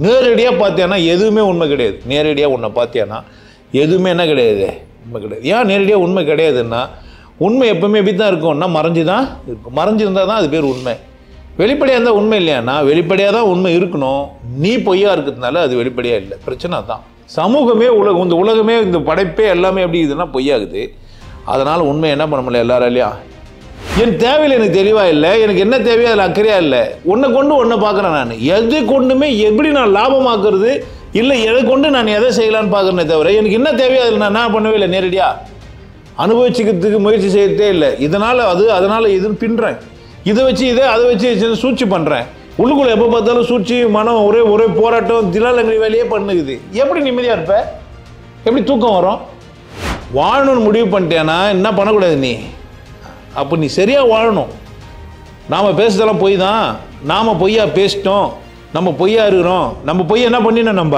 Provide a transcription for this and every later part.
நேரடியாக பார்த்தியானா எதுவுமே உண்மை கிடையாது. நேரடியாக உன்னை பார்த்தியானா எதுவுமே என்ன கிடையாது, உண்மை கிடையாது. ஏன் நேரடியாக உண்மை கிடையாதுன்னா, உண்மை எப்பவுமே எப்படி தான் இருக்கும்னா மறைஞ்சு தான் இருக்கும். மறைஞ்சிருந்தால் தான் அது பேர் உண்மை. வெளிப்படையாக இருந்தால் உண்மை இல்லையானா, வெளிப்படையாக தான் உண்மை இருக்கணும். நீ பொய்யா இருக்கிறதுனால அது வெளிப்படையாக இல்லை. பிரச்சனை தான். சமூகமே இந்த உலகமே இந்த படைப்பே எல்லாமே எப்படி இருக்குதுன்னா பொய்யாகுது. அதனால் உண்மை என்ன பண்ண முடியல எல்லாராலையும். என் தேவையில் எனக்கு தெளிவாக இல்லை, எனக்கு என்ன தேவையோ அதில் அக்கறையாக இல்லை. ஒன்றை கொண்டு ஒன்றை பார்க்குறேன். நான் எதை கொண்டுமே எப்படி நான் லாபமாக்குறது இல்லை, எதை கொண்டு நான் எதை செய்யலான்னு பார்க்குறேனே தவிர எனக்கு என்ன தேவையோ அதில் நான் என்ன பண்ணவே இல்லை. நேரடியாக அனுபவிச்சுக்கிறதுக்கு முயற்சி செய்யறதே இல்லை. அதனால் இதுன்னு பின்னுறேன். இதை வச்சு அதை வச்சு சூழ்ச்சி பண்ணுறேன். உள்ளுக்குள்ளே எப்போ பார்த்தாலும் சூழ்ச்சி, மனம் ஒரே போராட்டம், திலாலங்கடி வேலையே பண்ணுக்குது. எப்படி நிம்மதியாக இருப்ப? எப்படி தூக்கம் வரும்? வாழணும்னு முடிவு பண்ணிட்டேன்னா என்ன பண்ணக்கூடாது நீ? அப்போ நீ சரியாக வாழணும். நாம் பேசுறதெல்லாம் பொய் தான். நாம் பொய்யா பேசிட்டோம், நம்ம பொய்யா இருக்கிறோம். நம்ம பொய்யை என்ன பண்ணினோம்? நம்ம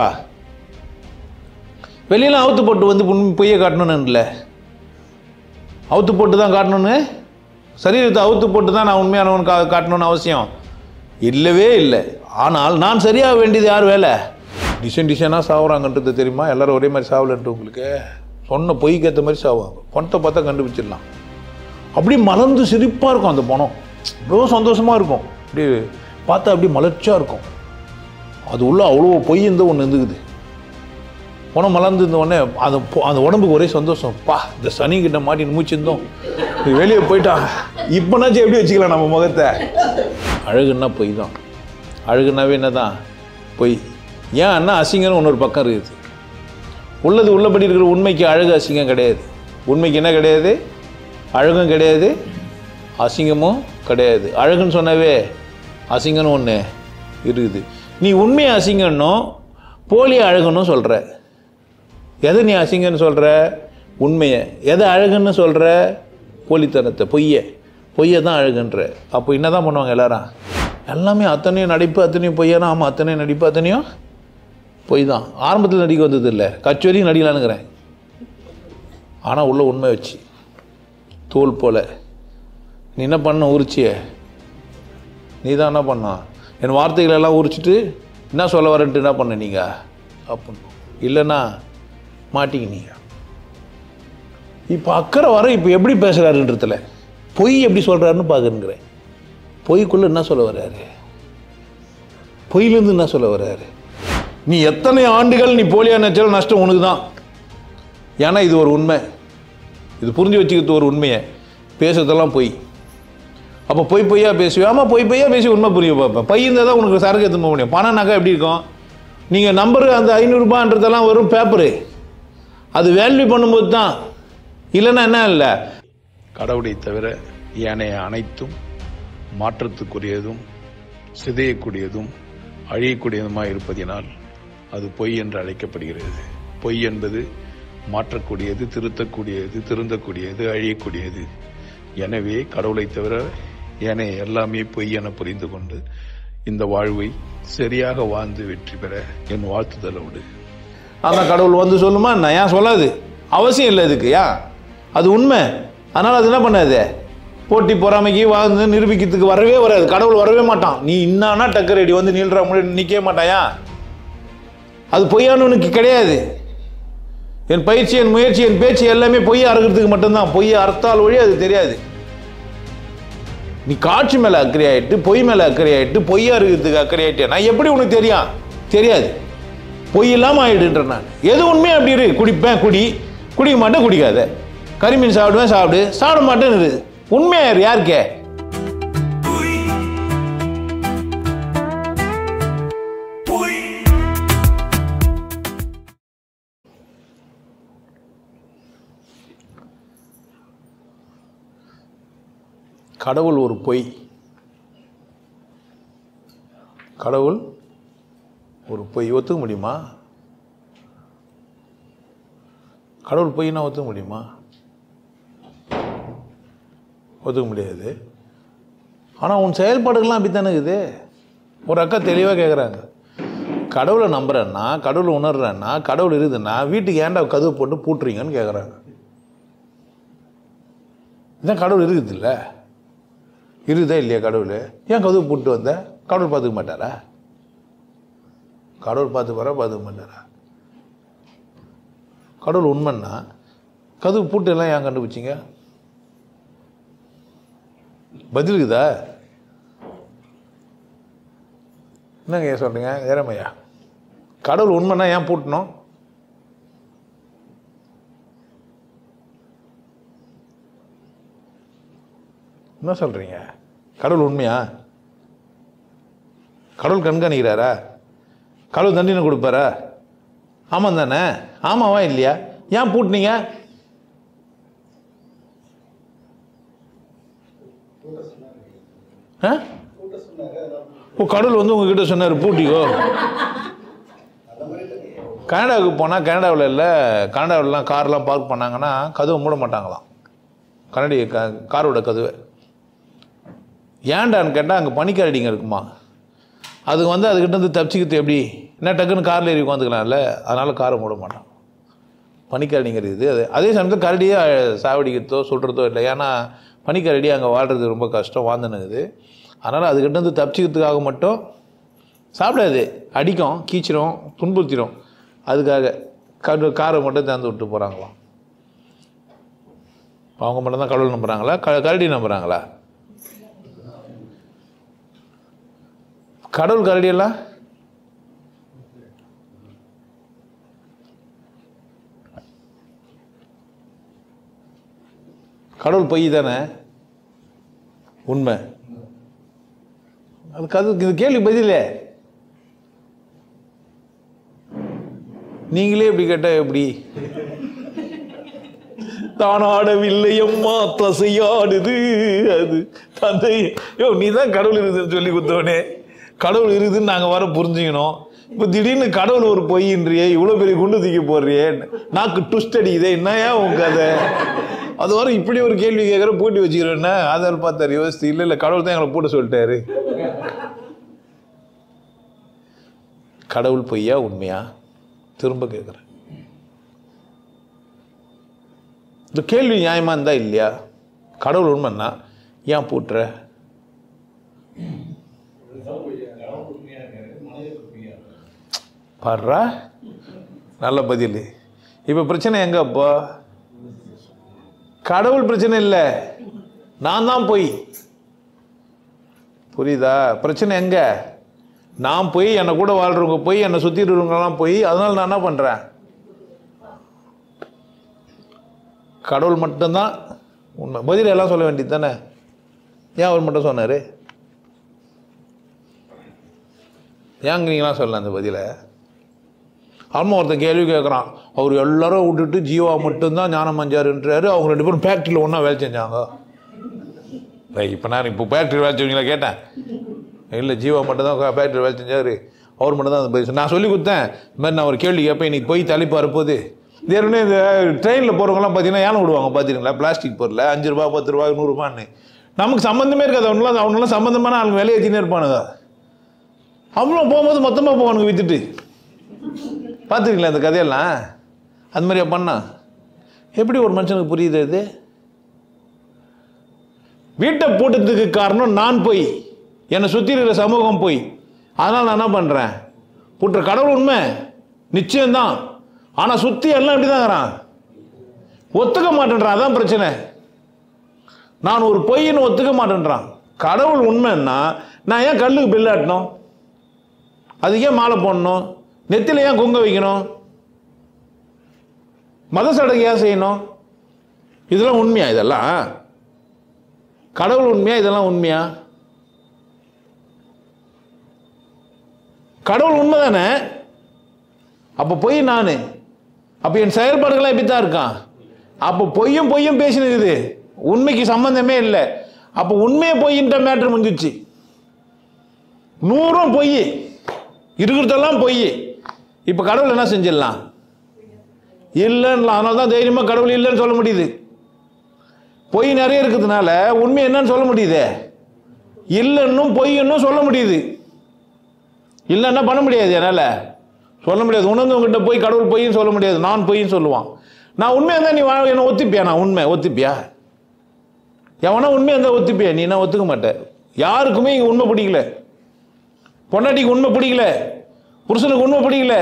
வெளியெல்லாம் அவுத்து போட்டு வந்து பொய்யை காட்டணும்னு இல்லை. அவுத்து போட்டு தான் காட்டணுன்னு, சரீரத்தை அவுத்து போட்டு தான் நான் உண்மையானவன் காட்டணும்னு அவசியம் இல்லவே இல்லை. ஆனால் நான் சரியாக வேண்டியது யார் வேலை? டிசைனாக சாவுறாங்கன்றது தெரியுமா? எல்லோரும் ஒரே மாதிரி சாவலன்ட்டு உங்களுக்கு சொன்ன பொய்க்கு ஏற்ற மாதிரி சாவாங்க. பணத்தை பார்த்தா கண்டுபிடிச்சிடலாம். அப்படி மலர்ந்து சிரிப்பாக இருக்கும் அந்த பணம். இவ்வளோ சந்தோஷமாக இருக்கும். அப்படி பார்த்தா அப்படி மலர்ச்சியாக இருக்கும். அது உள்ள அவ்வளோ பொய் இந்த ஒன்று இருந்துக்குது. பணம் மலர்ந்து இருந்த உடனே அந்த உடம்புக்கு ஒரே சந்தோஷம். இந்த சனிக்கிட்ட மாட்டின்னு மூச்சிருந்தோம், வெளியே போயிட்டா இப்போனாச்சும் எப்படி வச்சுக்கலாம் நம்ம முகத்தை. அழகுன்னா பொய் தான். அழகுனாவே என்ன தான்? பொய். ஏன் அண்ணா அசிங்கம்னு ஒன்று ஒரு பக்கம் இருக்குது. உள்ளபடி இருக்கிற உண்மைக்கு அழகு அசிங்கம் கிடையாது. உண்மைக்கு என்ன கிடையாது? அழகும் கிடையாது, அசிங்கமும் கிடையாது. அழகுன்னு சொன்னவே அசிங்கம்னு ஒன்று இருக்குது. நீ உண்மையை அசிங்கன்னும் போலி அழகுன்னு சொல்கிற. எதை நீ அசிங்கன்னு சொல்கிற? உண்மையை. எதை அழகுன்னு சொல்கிற? போலித்தனத்தை, பொய்யை தான் அழகுன்ற. அப்போ என்ன தான் பண்ணுவாங்க எல்லாரும்? எல்லாமே அத்தனையும் நடிப்பு, அத்தனையும் பொய்யானா. ஆமாம், அத்தனையும் நடிப்பு, அத்தனையும் பொய் தான். ஆரம்பத்தில் நடிக்க வந்தது இல்லை, கச்சேரியும் நடிக்கலான்னுக்கிறேன். ஆனால் உள்ள உண்மை வச்சு தோல் போல் நீ என்ன பண்ண? உரிச்சிய நீ தான் என்ன பண்ண? என் வார்த்தைகளெல்லாம் உரிச்சிட்டு என்ன சொல்ல வரன்ட்டு என்ன பண்ண நீங்கள்? அப்படின்னு இல்லைன்னா மாட்டிக்கினீங்க. இப்போ அக்கறை வர இப்போ எப்படி பேசுகிறாருன்றதுல பொய் எப்படி சொல்கிறாருன்னு பார்க்குறேங்கிறேன். பொய்க்குள்ளே என்ன சொல்ல வர்றாரு? பொய்லேருந்து என்ன சொல்ல வர்றாரு? நீ எத்தனை ஆண்டுகள் நீ போலியா நினைச்சாலும் நஷ்டம் உனக்கு தான். ஏன்னா இது ஒரு உண்மை. இது புரிஞ்சு வச்சுக்கிறது ஒரு உண்மையை. பேசுறதெல்லாம் பொய். அப்போ பொய்யா பேசுவேன். ஆமாம், பொய்யா பேசி உண்மை புரிய பார்ப்பேன். பை இருந்தால் தான் உனக்கு சரக்கு எடுத்து போக முடியும். பணம்னாக்கா எப்படி இருக்கும்? நீங்கள் நம்பரு அந்த 500 ரூபான்றதெல்லாம் வெறும் பேப்பரு. அது வேல்யூ பண்ணும்போது தான். இல்லைன்னா என்ன இல்லை. கடவுளை தவிர ஏனைய அனைத்தும் மாற்றத்துக்குரியதும் சிதையக்கூடியதும் அழியக்கூடியதுமாக இருப்பதினால் அது பொய் என்று அழைக்கப்படுகிறது. பொய் என்பது மாற்றக்கூடியது, திருத்தக்கூடியது, திருந்தக்கூடியது, அழியக்கூடியது. எனவே கடவுளை தவிர ஏனைய எல்லாமே பொய் என புரிந்து கொண்டு இந்த வாழ்வை சரியாக வாழ்ந்து வெற்றி பெற என் வாழ்த்துதலோடு. ஆனால் கடவுள் வந்து சொல்லுமா? நான் ஏன் சொல்லாது? அவசியம் இல்லை இதுக்கு. ஏன்? அது உண்மை. அதனால் அது என்ன பண்ணாது? போட்டி பொறாமைக்கு வாழ்ந்து நிரூபிக்கிறதுக்கு வரவே வராது. கடவுள் வரவே மாட்டான். நீ இன்னானா டக்கர் அடி வந்து நீள்ற முன்னாடி நிற்கவே மாட்டாயா? அது பொய்யானவனுக்கு கிடையாது. என் பயிற்சி, என் முயற்சி, என் பேச்சு எல்லாமே பொய்யா அறுக்கிறதுக்கு மட்டும்தான். பொய்யை அறுத்தால் வழி அது தெரியாது. நீ காட்சி மேலே அக்கறை ஆகிட்டு, பொய் மேலே அக்கறை ஆகிட்டு, பொய்யா இருக்கிறதுக்கு அக்கறை ஆகிட்டே நான் எப்படி உனக்கு தெரியாது. பொய் இல்லாமல் ஆகிடுன்ற நான். எது உண்மையாக அப்படி இரு. குடிப்பேன், குடிக்க மாட்டேன், குடிக்காத. கறிமீன் சாப்பிடுவேன், சாப்பிட மாட்டேன்னு இரு. உண்மையாரு யாருக்கே? கடவுள் ஒரு பொய். கடவுள் ஒரு பொய். ஒத்துக்க முடியுமா? கடவுள் பொய்னா ஒத்துக்க முடியுமா? ஒத்துக்க முடியாது. ஆனால் உன் செயல்பாடுகள்லாம் அப்படி தானே இருக்குது. ஒரு அக்கா தெளிவாக கேட்குறாங்க, கடவுளை நம்புறேன்னா, கடவுளை உணர்றேன்னா, கடவுள் இருக்குதுன்னா வீட்டுக்கு ஏன்டா கதவு போட்டு பூட்டுறீங்கன்னு கேட்குறாங்க. இதான் கடவுள் இருக்குது இல்லை? இருக்குதா இல்லையா? கடவுள் ஏன் கதவு போட்டு வந்த? கடவுள் பார்த்துக்க மாட்டாரா? கடவுள் பார்த்துப்பாரா பார்த்துக்க மாட்டாரா? கடவுள் உண்மைன்னா கதவு பூட்டு எல்லாம் ஏன் கண்டுபிடிச்சிங்க? பதில் இருக்குதா? என்னங்க ஏன் சொல்றீங்க ஏறமையா? கடவுள் உண்மைன்னா ஏன் பூட்டணும்? என்ன சொல்றீங்க? கடவுள் உண்மையா? கடவுள் கண்காணிக்கிறாரா? கடவுள் தண்டனை கொடுப்பாரா? ஆமாம் தானே? ஆமாவா இல்லையா? ஏன் பூட்டினீங்க? கடவுள் வந்து உங்ககிட்ட சொன்னார் பூட்டிக்கோ. கனடாவுக்கு போனால் கனடாவில் இல்லை, கனடாவிலலாம் கார்லாம் பார்க் பண்ணாங்கன்னா கதவை மூட மாட்டாங்களாம், கனடிய காரோட கதவை. ஏன்டான்னு கேட்டால் அங்கே பனிக்கரடிங்க இருக்குமா, அதுக்கு வந்து அதுக்கிட்ட வந்து தப்பிச்சிக்கிறது எப்படி? என்ன டக்குன்னு காரில் ஏறி உட்காந்துக்கலாம்ல, அதனால் காரை மூட மாட்டான். பனிக்கரடிங்க இருக்குது. அதே சமயத்தில் கரடியே சாவடிக்கிறதோ சுடுறதோ இல்லை, ஏன்னா பனிக்கரடி அங்கே வாழ்கிறது ரொம்ப கஷ்டம், வாழ்ந்துனுக்குது. அதனால் அதுக்கிட்ட வந்து தப்பிச்சிக்கிறதுக்காக மட்டும் சாப்பிடாது, அடிக்கும், கீச்சிரும், துன்புறுத்திடும். அதுக்காக காரை மட்டும் திறந்து விட்டு போகிறாங்களாம். அவங்க மட்டும் தான் கடவுள் நம்புகிறாங்களா, கரடி நம்புகிறாங்களா? கடவுள் கரடியெல்லாம் கடவுள் பொய் தானே, உண்மை. அதுக்கு இது கேள்வி பதிலே. நீங்களே இப்படி கேட்டா எப்படி? தானாடவில்லை அம்மா தசையாடுது அது தந்தை. நீ தான் கடவுள் இருக்குதுன்னு சொல்லி கொடுத்தவனே, கடவுள் இருக்குதுன்னு நாங்கள் வர புரிஞ்சுக்கணும். இப்போ திடீர்னு கடவுள் ஒரு பொய்ன்றியே, இவ்வளோ பெரிய குண்டு தூக்கி போடுறியே, நாக்கு ட்விஸ்ட் அடிக்குதே, என்னையா உங்க கதை? அது வர இப்படி ஒரு கேள்வி கேட்குற பூட்டி வச்சுக்கிறேன்னா ஆதார் பார்த்தாரு, யோசித்து இல்லை கடவுள் தான் எங்களை பூட்ட சொல்லிட்டாரு. கடவுள் பொய்யா உண்மையா? திரும்ப கேட்குறேன். இந்த கேள்வி நியாயமா இருந்தா இல்லையா? கடவுள் உண்மைன்னா ஏன் பூட்டுற? பாடுறா, நல்ல பதில். இப்ப பிரச்சனை எங்க? அப்போ கடவுள் பிரச்சனை இல்லை, நான் தான் போய். புரியுதா? பிரச்சனை எங்க? நான் போய், என்னை கூட வாழ்றவங்க போய், என்னை சுத்தி இருக்கிறவங்கலாம் போய். அதனால நான் என்ன பண்றேன்? கடவுள் மட்டும்தான் உண்மை. பதில் எல்லாம் சொல்ல வேண்டியது தானே? ஏன் அவர் மட்டும் சொன்னாரு? ஏங்க நீங்களாம் சொல்லலாம் அந்த பதிலை? ஆமா, ஒருத்தன் கேள்வி கேட்குறான், அவர் எல்லாரும் விட்டுட்டு ஜீவா மட்டும்தான் ஞானம் அஞ்சாருன்றாரு, அவங்க 2 பேரும் ஃபேக்ட்ரியில் ஒன்றா வேலை செஞ்சாங்க. இப்போ நான் இப்போ ஃபேக்ட்ரி வேலை செஞ்சவங்கள கேட்டேன், இல்லை ஜீவா மட்டும் தான் ஃபேக்ட்ரி வேலை செஞ்சார், அவர் மட்டும் தான் அந்த பதில். நான் சொல்லி கொடுத்தேன், இந்த மாதிரி நான் ஒரு கேள்வி கேட்பேன், இன்னைக்கு போய் தலைப்பு வரப்போகுது. இதே இந்த ட்ரெயினில் போகிறவங்களாம் பார்த்தீங்கன்னா ஏன் விடுவாங்க பார்த்தீங்களா? பிளாஸ்டிக் பொருள் 5 ரூபா 10 ரூபா 100 ரூபான்னு. நமக்கு சம்மந்தமே இருக்காது. அவங்களாம் சம்மந்தமான ஆளுங்க விலையை ஏற்றினே இருப்பானுங்க. அவங்களும் போகும்போது மொத்தமாக போவானுங்க விற்றுட்டு. பார்த்துருக்கீங்களா இந்த கதையெல்லாம்? அது மாதிரியா பண்ணா? எப்படி ஒரு மனுஷனுக்கு புரியுது? இது வீட்டை பூட்டத்துக்கு காரணம் நான் போய், என்னை சுற்றி இருக்கிற சமூகம் போய். அதனால் நான் என்ன பண்ணுறேன்? பூட்டுற. கடவுள் உண்மை நிச்சயம்தான், ஆனால் சுற்றி எல்லாம் எப்படி தான் இருக்கிறான், ஒத்துக்க மாட்டேன்றான். அதான் பிரச்சனை. நான் ஒரு பொய்ன்னு ஒத்துக்க மாட்டேன்றான். கடவுள் உண்மைன்னா நான் ஏன் கல்லுக்கு பில்லாட்டணும்? அதுக்கு ஏன் மாலை போடணும்? நெத்தில ஏன் குங்க வைக்கணும்? மத சடங்கு ஏன் செய்யணும்? இதெல்லாம் உண்மையா? இதெல்லாம் கடவுள் உண்மையா? இதெல்லாம் உண்மையா? கடவுள் உண்மை தானே? அப்ப பொய் நானு. அப்ப என் செயல்பாடுகள்லாம் எப்படித்தான் இருக்கான்? அப்ப பொய்யும் பொய்யும் பேசினுக்குது, உண்மைக்கு சம்பந்தமே இல்லை. அப்ப உண்மையை பொய்ன்ற மேட்டர் முடிஞ்சிச்சு. 100 பொய், இருக்கிறதெல்லாம் பொய். இப்ப கடவுள் என்ன செஞ்சிடலாம்? இல்லைன்னு. அதனால தான் தைரியமா கடவுள் இல்லைன்னு சொல்ல முடியுது. பொய் நிறைய இருக்கிறதுனால உண்மை என்னன்னு சொல்ல முடியுது, இல்லைன்னும் பொய்ன்னும் சொல்ல முடியுது. இல்லைன்னா பண்ண முடியாது, என்னால சொல்ல முடியாது. உணர்ந்தவங்கிட்ட போய் கடவுள் பொய்ன்னு சொல்ல முடியாது, நான் பொய்ன்னு சொல்லுவான். நான் உண்மையாக இருந்தால் நீ என்ன ஒத்துப்பியா? நான் உண்மை ஒத்துப்பியா? எவனா உண்மையாக இருந்தால் ஒத்துப்பியா? நீ என்ன ஒத்துக்க மாட்டேன். யாருக்குமே இங்கே உண்மை பிடிக்கல. பொண்டாட்டிக்கு உண்மை பிடிக்கல, புருஷனுக்கு உண்மை பிடிக்கல,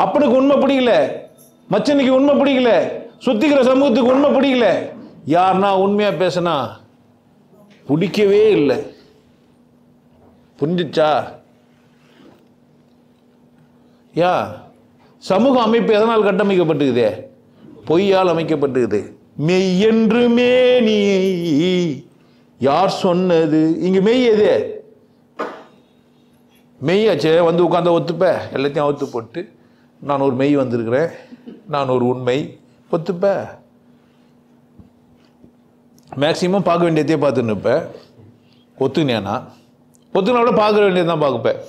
அப்பனுக்கு உண்மை பிடிக்கல, மச்சனுக்கு உண்மை பிடிக்கல, சுத்திக்கிற சமூகத்துக்கு உண்மை பிடிக்கல. யாருன்னா உண்மையா பேசினா பிடிக்கவே இல்லை. புரிஞ்சிச்சா? யா சமூக அமைப்பு எதனால் கட்டமைக்கப்பட்டிருக்குதே? பொய்யால் அமைக்கப்பட்டிருக்குது. மெய் என்று மேனியை யார் சொன்னது? இங்க மெய் எது? மெய்யாச்சே. வந்து உட்கார்ந்த ஒத்துப்ப, எல்லாத்தையும் அவுத்து போட்டு நான் ஒரு மெய் வந்திருக்கிறேன், நான் ஒரு உண்மை ஒத்துப்ப. மேக்சிமம் பார்க்க வேண்டியதையே பார்த்துன்னு இருப்பேன். ஒத்துக்கினேனா ஒத்துக்கினால பார்க்க வேண்டியது தான் பார்ப்பேன்.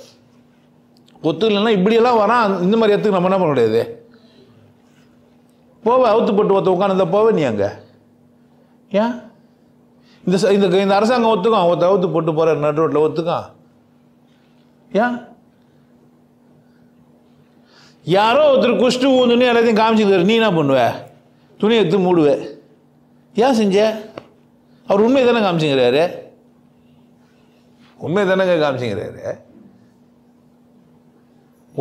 ஒத்துக்கலைன்னா இப்படியெல்லாம் வரான். இந்த மாதிரி இடத்துக்கு நம்ம என்ன பண்ண முடியாது. போவ அவுத்து போட்டு ஒருத்த உட்காந்து போவ நீ அங்கே ஏன் இந்த அரசாங்கம் ஒத்துக்கும்? ஒருத்த அவுத்து போட்டு போகிற நடு ரோட்டில் ஒத்துக்கான்? ஏன்? யாரோ ஒருத்தர் குஷ்டு ஊந்துன்னு எல்லாத்தையும் காமிச்சிருக்காரு. நீ என்ன பண்ணுவ? துணி எடுத்து மூடுவ. ஏன் செஞ்ச? அவர் உண்மை தானே காமிச்சுங்கிறாரு. உண்மை தானே காமிச்சுங்கிறாரு.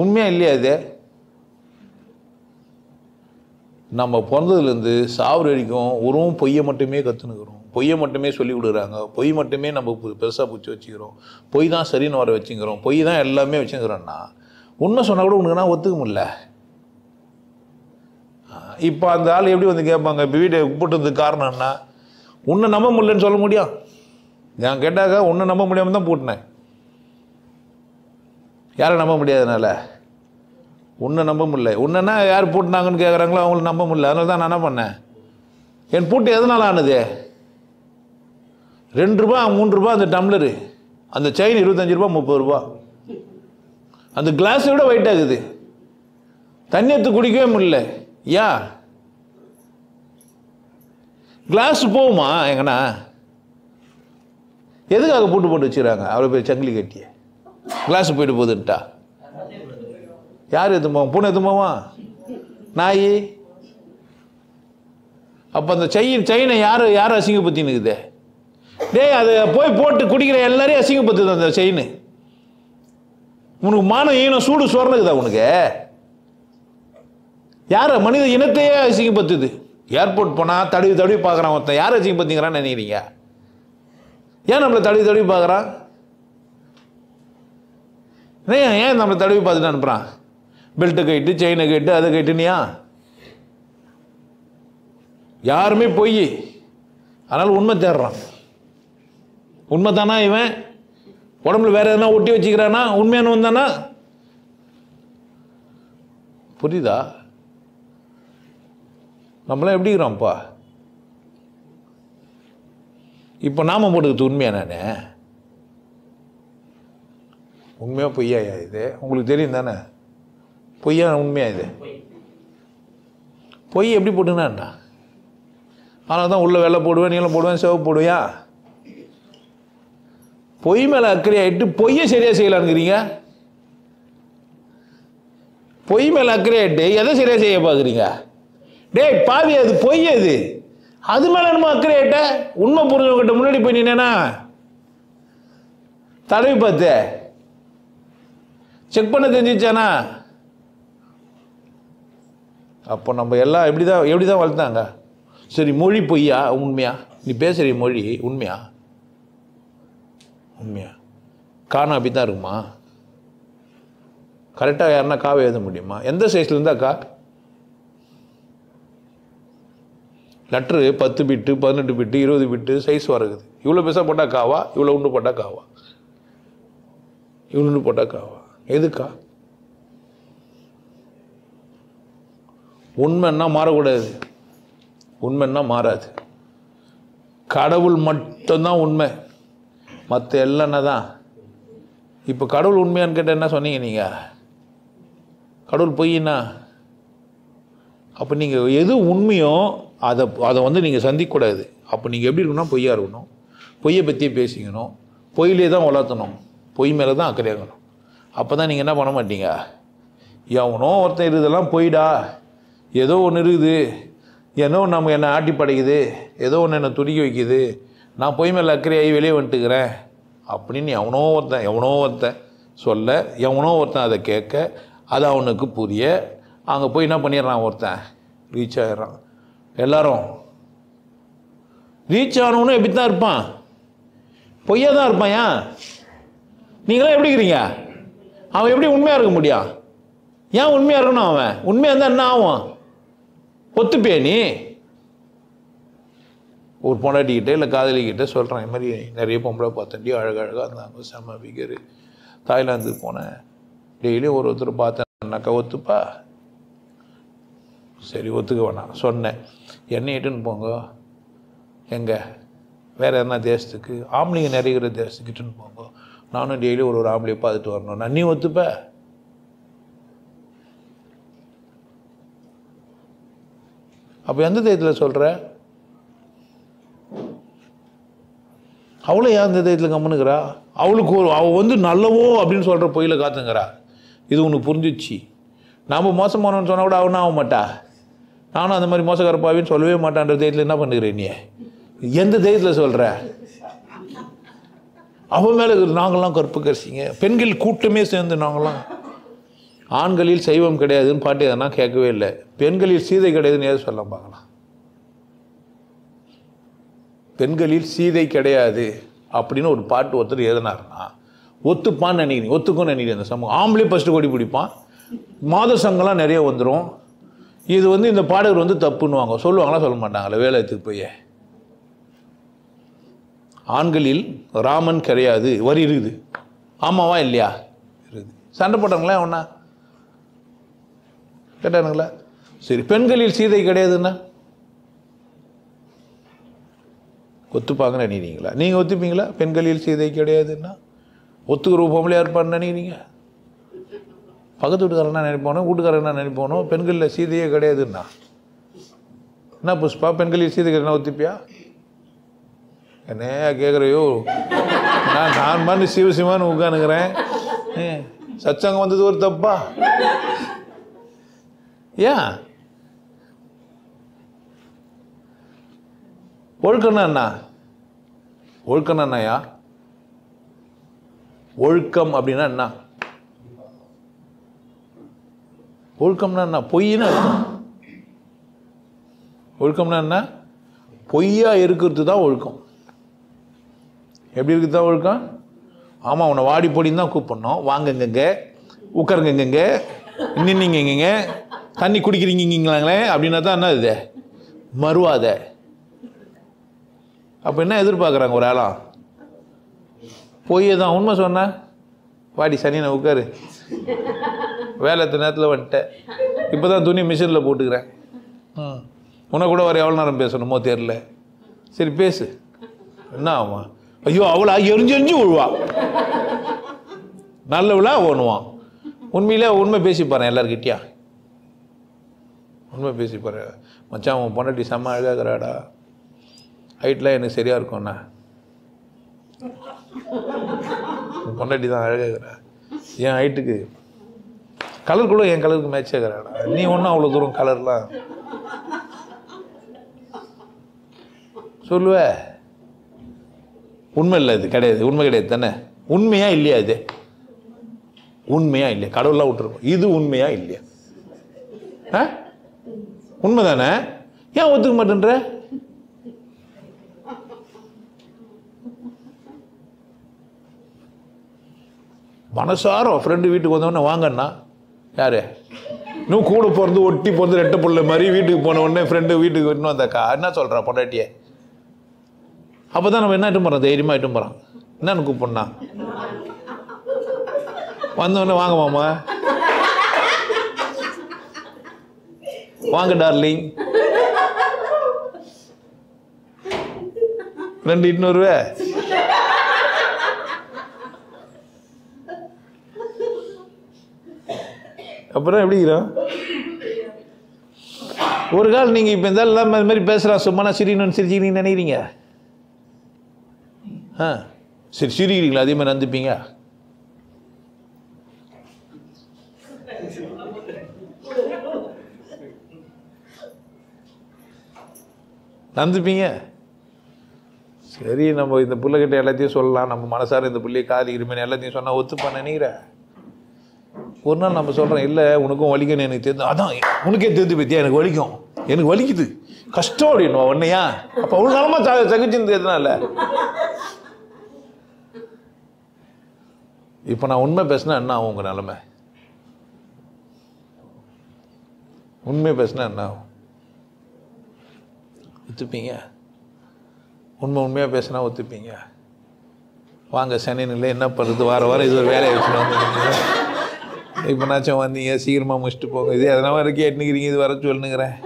உண்மையா இல்லையா? இது நம்ம பிறந்ததுலேருந்து சாவர வரைக்கும் உருவம் பொய்யை மட்டுமே கற்றுனுக்கிறோம், பொய்யை மட்டுமே சொல்லி கொடுக்குறாங்க, பொய் மட்டுமே நம்ம பெருசாக பிடிச்சி வச்சுக்கிறோம், பொய் தான் சரின்னு வர வச்சுக்கிறோம், பொய் தான் எல்லாமே வச்சுக்கிறோன்னா உண்மை சொன்னால் கூட உனக்குன்னா ஒத்துக்க முடியல. இப்போ அந்த ஆள் எப்படி வந்து கேட்பாங்க, இப்போ வீட்டை போட்டதுக்கு காரணம்னா உன்னை நம்ப முடியலன்னு சொல்ல முடியும்? நான் கேட்டாக்க உன்னை நம்ப முடியாமல் தான் போட்டினேன். யாரை நம்ப முடியாதனால? உன்னை நம்ப முடியல. உன்னைன்னா யார் பூட்டினாங்கன்னு கேட்குறாங்களோ அவங்கள நம்ப முடியல. அதனால தான் நான் என்ன பண்ணேன், என் பூட்டு எதனால் ஆனது? 2 ரூபா 3 ரூபா அந்த டம்ளரு, அந்த செயின் 25 ரூபா 30 ரூபா, அந்த கிளாஸை விட வெயிட் ஆகுது. தண்ணி எடுத்து குடிக்கவே முடியல. யா கிளாஸ் போகுமா எங்கன்னா? எதுக்காக பூட்டு போட்டு வச்சுக்கிறாங்க? அவ்வளோ பேர் சங்கிலி கட்டிய கிளாஸ் போயிட்டு போகுதுன்ட்டா யார் எடுத்து போவான்? பூனை எடுத்து போவான்? நாய்? அப்போ அந்த செயினை யார் அசிங்கப்படுத்தினுக்குது? டேய், அதை போய் போட்டு குடிக்கிற எல்லாரையும் அசிங்கப்படுத்துது அந்த செயின். உனக்கு மானம் ஈனம் சூடு சொரணுக்குதா உனக்கு? யார மனித இனத்தையே அசிங்கப்படுத்துது. ஏர்போர்ட் போனால் தடவி பார்க்குறான் ஒருத்தன். யார் அசிங்கப்படுத்திக்கிறான்னு நினைக்கிறீங்க? ஏன் நம்மளை தடவி பார்க்குறான்? ஏன் நம்மளை தடவி பார்த்துட்டு அனுப்புகிறான்? பெல்ட்டை கைட்டு, செயினை கைட்டு, அதை கைட்டுனியா? யாருமே பொய். அதனால் உண்மை தேடுறான். உண்மை தானா இவன்? உடம்புல வேற எதனா ஒட்டி வச்சுக்கிறானா? உண்மையானவன் தானா? புரியுதா? நம்மளாம் எப்படி இருக்கிறோம்ப்பா? இப்போ நாம போட்டுக்கிறது உண்மையா? நானே உண்மையா பொய்யா? இது உங்களுக்கு தெரியும் தானே? பொய்யா உண்மையா? இது பொய் எப்படி போட்டுங்கன்னா? ஆனால் தான் உள்ள வெள்ளை போடுவேன், நீளம் போடுவேன், சிவப்பு போடுவியா? பொய் மேலே அக்கறை ஆகிட்டு பொய்யை சரியாக செய்யலான்னுக்கிறீங்க. பொய் மேலே அக்கறை ஆகிட்டு எதை சரியாக செய்ய பார்க்குறீங்க? டேய் பாவி, அது பொய். அது மேலே நம்ம அக்கறை ஆகிட்ட உண்மை புரிஞ்சவங்கிட்ட முன்னாடி போய் நின்னா தடவி பார்த்து செக் பண்ண தெரிஞ்சிச்சானா? அப்போ நம்ம எல்லாம் எப்படி தான் வளர்த்தாங்க? சரி, மொழி பொய்யா உண்மையா? நீ பேசுகிற மொழி உண்மையா? உண்மையா? காணா அப்படி தான் இருக்குமா? கரெக்டாக யாருன்னா காவை எழுத முடியுமா? எந்த சைஸில் இருந்தால் கா? லெட்ரு 10 பிட்டு 18 பிட்டு 20 பிட்டு சைஸ் வரக்குது. இவ்வளோ பெருசாக போட்டால் காவா? இவ்வளோ உண்டு போட்டால் காவா? இவ்வளோ உண்டு போட்டால் காவா? எதுக்கா? உண்மைன்னா மாறக்கூடாது. உண்மைன்னா மாறாது. கடவுள் மட்டும்தான் உண்மை, மற்ற எல்லாம் தான். இப்போ கடவுள் உண்மையான்னு கேட்டால் என்ன சொன்னீங்க நீங்கள்? கடவுள் பொய்னா? அப்போ நீங்கள் எது உண்மையோ அதை வந்து நீங்கள் சந்திக்கக்கூடாது. அப்போ நீங்கள் எப்படி இருக்கணும்னா பொய்யா இருக்கணும், பொய்யை பற்றியே பேசிக்கணும், பொய்யிலே தான் வளர்த்தணும், பொய் மேலே தான் அக்கறையாகணும். அப்போ தான் நீங்கள் என்ன பண்ண மாட்டீங்க, எவனோ ஒருத்தன் இதெல்லாம் பொய்டா, ஏதோ ஒன்று இருக்குது, ஏதோ நம்ம என்னை ஆட்டி படைக்குது, ஏதோ ஒன்று என்னை துடிக்க வைக்குது, நான் பொய் மேலே அக்கறையாகி வெளியே வந்துட்டுக்கிறேன் அப்படின்னு எவனோ ஒருத்தன் சொல்ல, எவனோ ஒருத்தன் அதை கேட்க, அது அவனுக்கு புரிய அங்கே போய் என்ன பண்ணிடுறான், ஒருத்தன் ரீச் ஆகிடுறான். எல்லாரும் ரீச் ஆனவனும் எப்படி தான் இருப்பான், பொய்யா தான் இருப்பான். ஏன் நீங்களாம் எப்படி இருக்கிறீங்க? அவன் எப்படி உண்மையாக இருக்க முடியும்? ஏன் உண்மையாக இருக்கணும்? அவன் உண்மையாக இருந்தால் என்ன ஆகும்? ஒத்துப்பே நீ ஒரு பொண்டாட்டிக்கிட்ட இல்லை காதலிக்கிட்ட சொல்கிறான், இது மாதிரி நிறைய பொம்பளை பார்த்தண்டி அழகழகாக இருந்தாங்க, செம்ம பிகரு, தாய்லாந்துக்கு போனேன், டெய்லியும் ஒருத்தர் பார்த்தேன்னாக்கா ஒத்துப்பா? சரி ஒத்துக்க வேணாம் சொன்னேன். என்னை இட்டுன்னு போங்க எங்கே வேறு எதனா தேசத்துக்கு, ஆம்பளைங்க நிறைய தேசத்துக்கு இட்டுன்னு போங்க, நானும் டெய்லி ஒரு ஆம்பளையை பார்த்துட்டு வரணும். நீ ஒத்துப்ப? அப்போ எந்த தைரியத்தில் சொல்கிற? அவளும் ஏன் அந்த தைரியத்தில் கம்முனுக்கிறா? அவளுக்கு அவள் நல்லவோ அப்படின்னு சொல்கிற பொயில காத்துங்கிறா. இது உனக்கு புரிஞ்சிச்சு. நாம் மோசமானவன்னு சொன்னால் கூட அவனா ஆக மாட்டா. நானும் அந்த மாதிரி மோசக்காரப்பாவின்னு சொல்லவே மாட்டான்ற தைரியத்தில் என்ன பண்ணுகிறேன் நீ? எந்த தைரியத்தில் சொல்கிற? அவன் மேலே நாங்களாம் கற்பு கரிசிங்க, பெண்கள் கூட்டமே சேர்ந்து நாங்களாம். ஆண்களில் சைவம் கிடையாதுன்னு பாட்டு எதனா கேட்கவே இல்லை. பெண்களில் சீதை கிடையாதுன்னு ஏதாவது சொல்ல பார்க்கலாம். பெண்களில் சீதை கிடையாது அப்படின்னு ஒரு பாட்டு ஒருத்தர் எழுதினார்னா ஒத்துப்பான்னு நினைக்கிறீங்க? ஒத்துக்கும்னு நினைக்கிறேன். அந்த சமூகம் ஆம்பளே ஃபஸ்ட்டு கொடி பிடிப்பான், மாத சங்கம்லாம் நிறைய வந்துடும். இது இந்த பாடகர் தப்புன்னுவாங்க. சொல்லுவாங்களா? சொல்ல மாட்டாங்களே வேலையத்துக்கு போய். ஆண்களில் ராமன் கிடையாது வரி இருக்குது, ஆமாவா இல்லையா? இருக்குது. சண்டை போட்டாங்களா ஒன்றா கேட்டானுங்களா? சரி, பெண்களில் சீதை கிடையாதுன்னா ஒத்துப்பாங்கன்னு நினைக்கிறீங்களா? நீங்கள் ஒத்துப்பீங்களா பெண்களில் சீதை கிடையாதுன்னா? ஒத்துக்கிற பொம்பளையாக இருப்பான்னு நினைக்கிறீங்க? பக்கத்து வீட்டுக்காரனா நினைப்போனோ, வீட்டுக்காரனா நினைப்போனோ, பெண்களில் சீதையே கிடையாதுன்னா என்ன புஷ்பா, பெண்களில் சீதை கிடையாது ஒத்துப்பியா? என்னையா கேட்குறையோ? நான் மாதிரி சிவசிவான்னு உட்காந்துக்கிறேன். சச்சங்கம் வந்தது ஒரு தப்பா? ஏன்? ஒழுக்கம்னா என்ன? ஒழுக்கம்னா என்னயா? ஒழுக்கம் அப்படின்னா என்ன? ஒழுக்கம்னா என்ன? பொய்ன்னு அர்த்தம். ஒழுக்கம்னா என்ன? பொய்யா இருக்கிறது தான் ஒழுக்கம். எப்படி இருக்குது தான் ஒழுக்கம்? ஆமாம், உன்னை வாடி பொடின்னு தான் கூப்பிடணும். வாங்கங்க, உட்காருங்கங்க, நின்னிங்கங்க, தண்ணி குடிக்கிறீங்கங்களே அப்படின்னா தான் என்ன இது மறுவாத. அப்போ என்ன எதிர்பார்க்குறாங்க ஒரு ஆளாம்? பொய்யை தான். உண்மை சொன்ன வாடி சனியை உட்காரு, வேலை நேரத்தில் வந்துட்டேன், இப்போ தான் துணி மிஷினில் போட்டுக்கிறேன், உன்னை கூட வர எவ்வளோ நேரம் பேசணுமோ தெரியல, சரி பேசு, என்ன ஆகும்? ஐயோ அவளா எரிஞ்சு விழுவா, நல்ல விழா ஓணுவான். உண்மையிலே உண்மை பேசிப்பாறேன் எல்லாருக்கிட்டியா, உண்மை பேசிப்பாறேன். மச்சான் உன் பொண்டாட்டி செம்ம அழகாகிறாடா, ஹைட்லாம் எனக்கு சரியாக இருக்கும்ண்ணா, உன் பொண்டாட்டி தான் அழகாகிறா, என் ஹைட்டுக்கு கலர் கூட என் கலருக்கு மேட்ச் ஆகிறாடா, நீ ஒன்றும் அவ்வளோ தூரம் கலர்லாம் சொல்லுவ. உண்மை இல்லை, இது கிடையாது, உண்மை கிடையாது தானே? உண்மையா இல்லையா? இது உண்மையா இல்லையா? கடவுள்லாம் விட்டுருக்கோம், இது உண்மையா இல்லையா? உண்மை தானே? ஏன் ஒத்துக்க மாட்டேன்ற? மனசார ஃப்ரெண்டு வீட்டுக்கு வந்தவொடனே வாங்கண்ணா, யாரு இன்னும் கூட பிறந்து ஒட்டி பிறந்து ரெட்டை புள்ள மாதிரி வீட்டுக்கு போன உடனே ஃப்ரெண்டு வீட்டுக்கு இன்னும் வந்தாக்கா என்ன சொல்கிறா பொண்டாட்டியே? அப்போ தான் நம்ம என்ன இட்டும் போகிறோம், தைரியமாக இட்டும் போகிறோம். என்னன்னு கூப்பிட்ணா வந்தோடனே வாங்க மாமா, வாங்க டார்லிங், 200 அப்புறம் எப்படிங்கிறோம்? ஒரு கால் நீங்கள் இப்போ இந்த இல்லாமல் இது மாதிரி பேசுகிறா சும்மா நான் சிரிக்கணும்னு சிரிச்சிக்கிறீங்கன்னு நினைக்கிறீங்க? சரி சிரிக்கிறீங்களா? அதே மாதிரி நந்துப்பீங்க? நந்துப்பீங்க? சரி, நம்ம இந்த பிள்ளைகிட்ட எல்லாத்தையும் சொல்லலாம், நம்ம மனசார இந்த பிள்ளையை காதலிக்கிறமே எல்லாத்தையும் சொன்னால் ஒத்துப்பான்னு நினைக்கிறேன். ஒரு நாள் நம்ம சொல்கிறோம், இல்லை உனக்கும் வலிக்குன்னு எனக்கு தெரிஞ்சு, அதான் உனக்கே தெரிஞ்சு பற்றியா எனக்கு வலிக்கும், எனக்கு வலிக்குது கஷ்டம் அப்படின்னு உன்னையா. அப்போ அவ்வளோ நாளமாக சகிச்சுன்னு தெரியுதுனால. இப்போ நான் உண்மை பேசினா என்ன ஆகும் உங்கள் நிலைமை? உண்மை பேசினா என்ன ஆகும்? ஒத்துப்பீங்க? உண்மையாக பேசினா ஒத்துப்பீங்க? வாங்க சனினில் என்ன பண்ணுறது, வாரம் இது ஒரு வேலையை வச்சுட்டு வந்துருக்கீங்க. இப்போ நாச்சும் வந்தீங்க, சீக்கிரமாக முடிச்சுட்டு போங்க, இது எதனா வரைக்கும் கேட்டுனுக்கிறீங்க, இது வர சொல்லுங்கிறேன்.